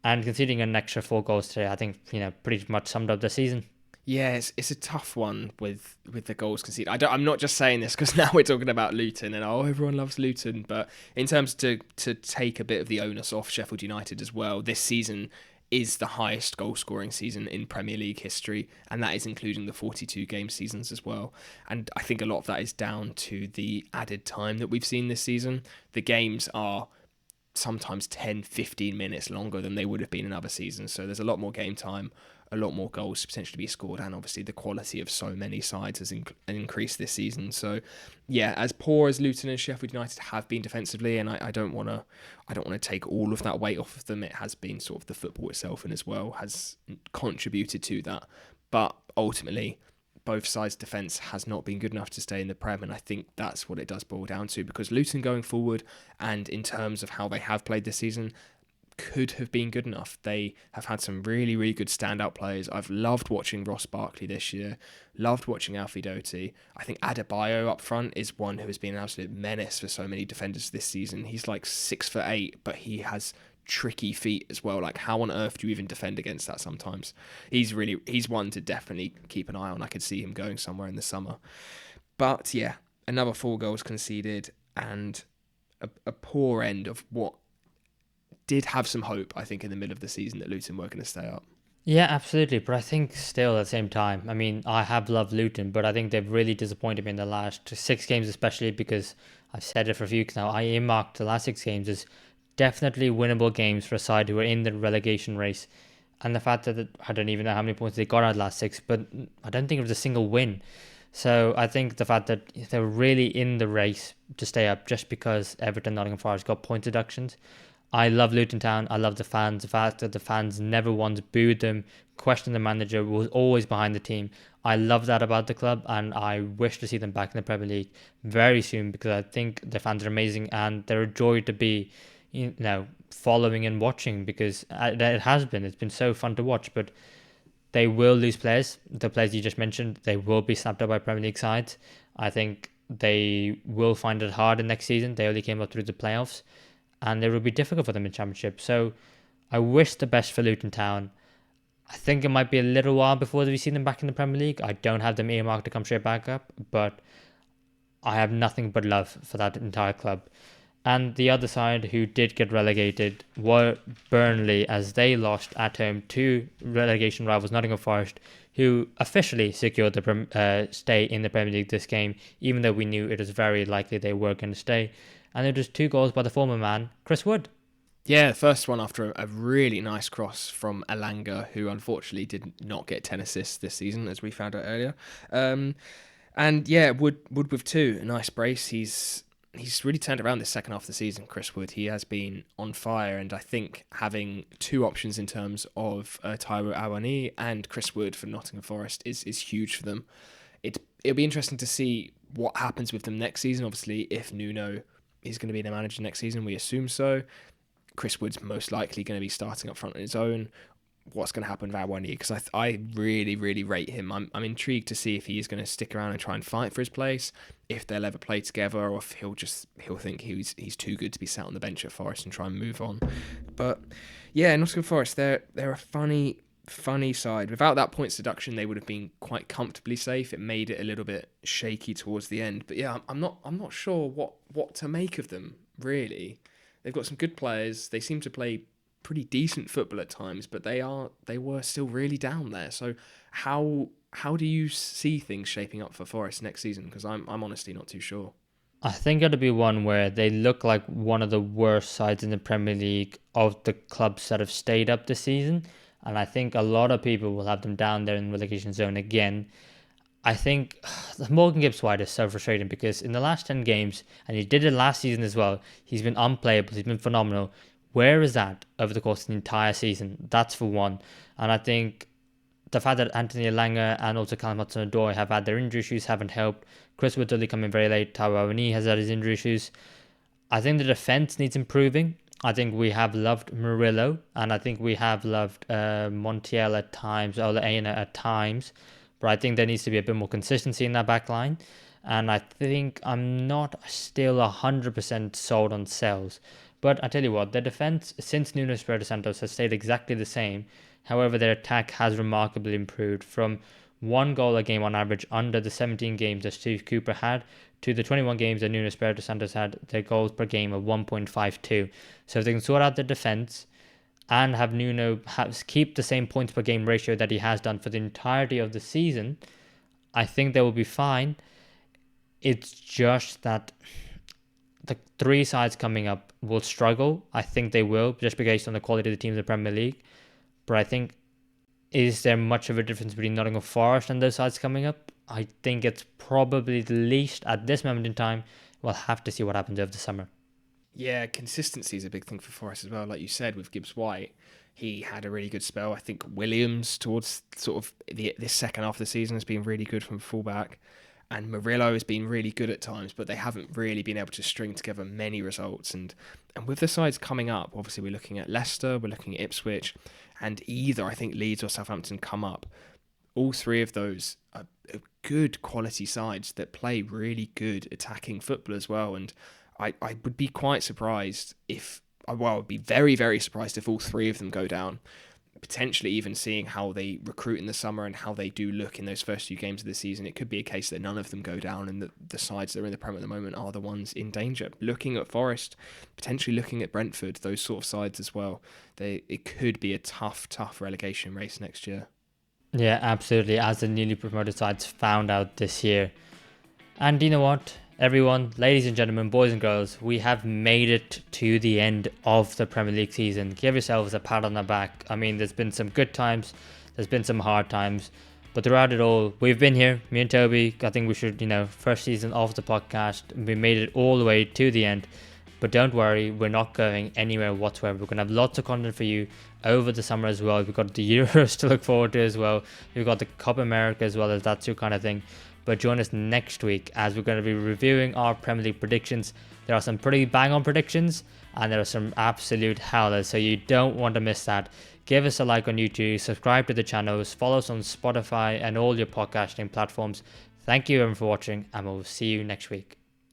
And conceding an extra 4 goals today, I think, pretty much summed up the season. Yeah, it's a tough one with the goals conceded. I'm not just saying this because now we're talking about Luton and everyone loves Luton, but in terms to take a bit of the onus off Sheffield United as well, this season is the highest goal scoring season in Premier League history, and that is including the 42 game seasons as well. And I think a lot of that is down to the added time that we've seen this season. The games are sometimes 10, 15 minutes longer than they would have been in other seasons, so there's a lot more game time, a lot more goals to potentially be scored, and obviously the quality of so many sides has increased this season. So yeah, as poor as Luton and Sheffield United have been defensively, and I don't want to take all of that weight off of them, it has been sort of the football itself and as well has contributed to that. But ultimately, both sides' defence has not been good enough to stay in the Prem, and I think that's what it does boil down to, because Luton going forward, and in terms of how they have played this season, could have been good enough. They have had some really, really good standout players. I've loved watching Ross Barkley this year, loved watching Alfie Doughty. I think Adebayo up front is one who has been an absolute menace for so many defenders this season. He's like 6'8", but he has tricky feet as well. Like, how on earth do you even defend against that sometimes? He's one to definitely keep an eye on. I could see him going somewhere in the summer. But yeah, another 4 goals conceded, and a poor end of what did have some hope, I think, in the middle of the season that Luton were going to stay up. Yeah, absolutely. But I think still at the same time, I mean, I have loved Luton, but I think they've really disappointed me in the last 6 games, especially because I've said it for a few weeks now. I earmarked the last 6 games as definitely winnable games for a side who are in the relegation race. And the fact that I don't even know how many points they got out of the last 6, but I don't think it was a single win. So I think the fact that they're really in the race to stay up just because Everton, Nottingham Forest got point deductions. I love Luton Town. I love the fans. The fact that the fans never once booed them, questioned the manager, was always behind the team. I love that about the club, and I wish to see them back in the Premier League very soon, because I think the fans are amazing and they're a joy to be, following and watching, because it's been so fun to watch. But they will lose players. The players you just mentioned, they will be snapped up by Premier League sides. I think they will find it hard in next season. They only came up through the playoffs, and it will be difficult for them in Championship. So I wish the best for Luton Town. I think it might be a little while before we see them back in the Premier League. I don't have them earmarked to come straight back up, but I have nothing but love for that entire club. And the other side who did get relegated were Burnley, as they lost at home to relegation rivals Nottingham Forest, who officially secured the stay in the Premier League this game, even though we knew it was very likely they were going to stay. And it was 2 goals by the former man, Chris Wood. Yeah, the first one after a really nice cross from Elanga, who unfortunately did not get 10 assists this season, as we found out earlier. And yeah, Wood with 2, a nice brace. He's really turned around this second half of the season, Chris Wood. He has been on fire, and I think having 2 options in terms of Taiwo Awoniyi and Chris Wood for Nottingham Forest is huge for them. It'll be interesting to see what happens with them next season. Obviously, if Nuno is going to be the manager next season, we assume so. Chris Wood's most likely going to be starting up front on his own. What's going to happen with Awoniyi? Because I really, really rate him. I'm intrigued to see if he is going to stick around and try and fight for his place, if they'll ever play together, or if he'll think he's too good to be sat on the bench at Forest and try and move on. But yeah, Nottingham Forest, they're a funny side. Without that points deduction, they would have been quite comfortably safe. It made it a little bit shaky towards the end. But yeah, I'm not sure what to make of them, really. They've got some good players. They seem to play pretty decent football at times, but they were still really down there. So how do you see things shaping up for Forest next season? Because I'm honestly not too sure. I think it'll be one where they look like one of the worst sides in the Premier League of the clubs that have stayed up this season. And I think a lot of people will have them down there in the relegation zone again. I think Morgan Gibbs-White is so frustrating, because in the last 10 games, and he did it last season as well, he's been unplayable, he's been phenomenal. Where is that over the course of the entire season? That's for one. And I think the fact that Anthony Elanga and also Callum Hudson-Odoi have had their injury issues haven't helped. Chris Wood's only coming very late. Taiwo Awoniyi has had his injury issues. I think the defence needs improving. I think we have loved Murillo, and I think we have loved Montiel at times, or Aina at times. But I think there needs to be a bit more consistency in that back line. And I think I'm not still 100% sold on Sells. But I tell you what, their defence since Nuno Espirito Santos has stayed exactly the same. However, their attack has remarkably improved from 1 goal a game on average under the 17 games that Steve Cooper had to the 21 games that Nuno Espirito Santos had. Their goals per game of 1.52. So if they can sort out their defence, and have Nuno perhaps keep the same points per game ratio that he has done for the entirety of the season, I think they will be fine. It's just that the three sides coming up will struggle. I think they will, just based on the quality of the teams in the Premier League. But I think, is there much of a difference between Nottingham Forest and those sides coming up? I think it's probably the least at this moment in time. We'll have to see what happens over the summer. Yeah, consistency is a big thing for Forest as well. Like you said, with Gibbs White, he had a really good spell. I think Williams, towards sort of this second half of the season, has been really good from fullback. And Murillo has been really good at times, but they haven't really been able to string together many results. And with the sides coming up, obviously we're looking at Leicester, we're looking at Ipswich, and either I think Leeds or Southampton come up. All three of those are good quality sides that play really good attacking football as well. And I would be quite surprised if, well, I would be very, very surprised if all three of them go down. Potentially even seeing how they recruit in the summer and how they do look in those first few games of the season. It could be a case that none of them go down and the sides that are in the Premier at the moment are the ones in danger. Looking at Forest, potentially looking at Brentford, those sort of sides as well. It could be a tough relegation race next year. Yeah, absolutely. As the newly promoted sides found out this year. And you know what? Everyone, ladies and gentlemen, boys and girls, we have made it to the end of the Premier League season. Give yourselves a pat on the back. I mean, there's been some good times, there's been some hard times, but throughout it all, we've been here, me and Toby. I think we should, first season of the podcast, we made it all the way to the end. But don't worry, we're not going anywhere whatsoever. We're going to have lots of content for you over the summer as well. We've got the Euros to look forward to as well. We've got the Copa America as well, as that's your kind of thing. But join us next week as we're going to be reviewing our Premier League predictions. There are some pretty bang-on predictions and there are some absolute howlers, so you don't want to miss that. Give us a like on YouTube, subscribe to the channels, follow us on Spotify and all your podcasting platforms. Thank you everyone for watching, and we'll see you next week.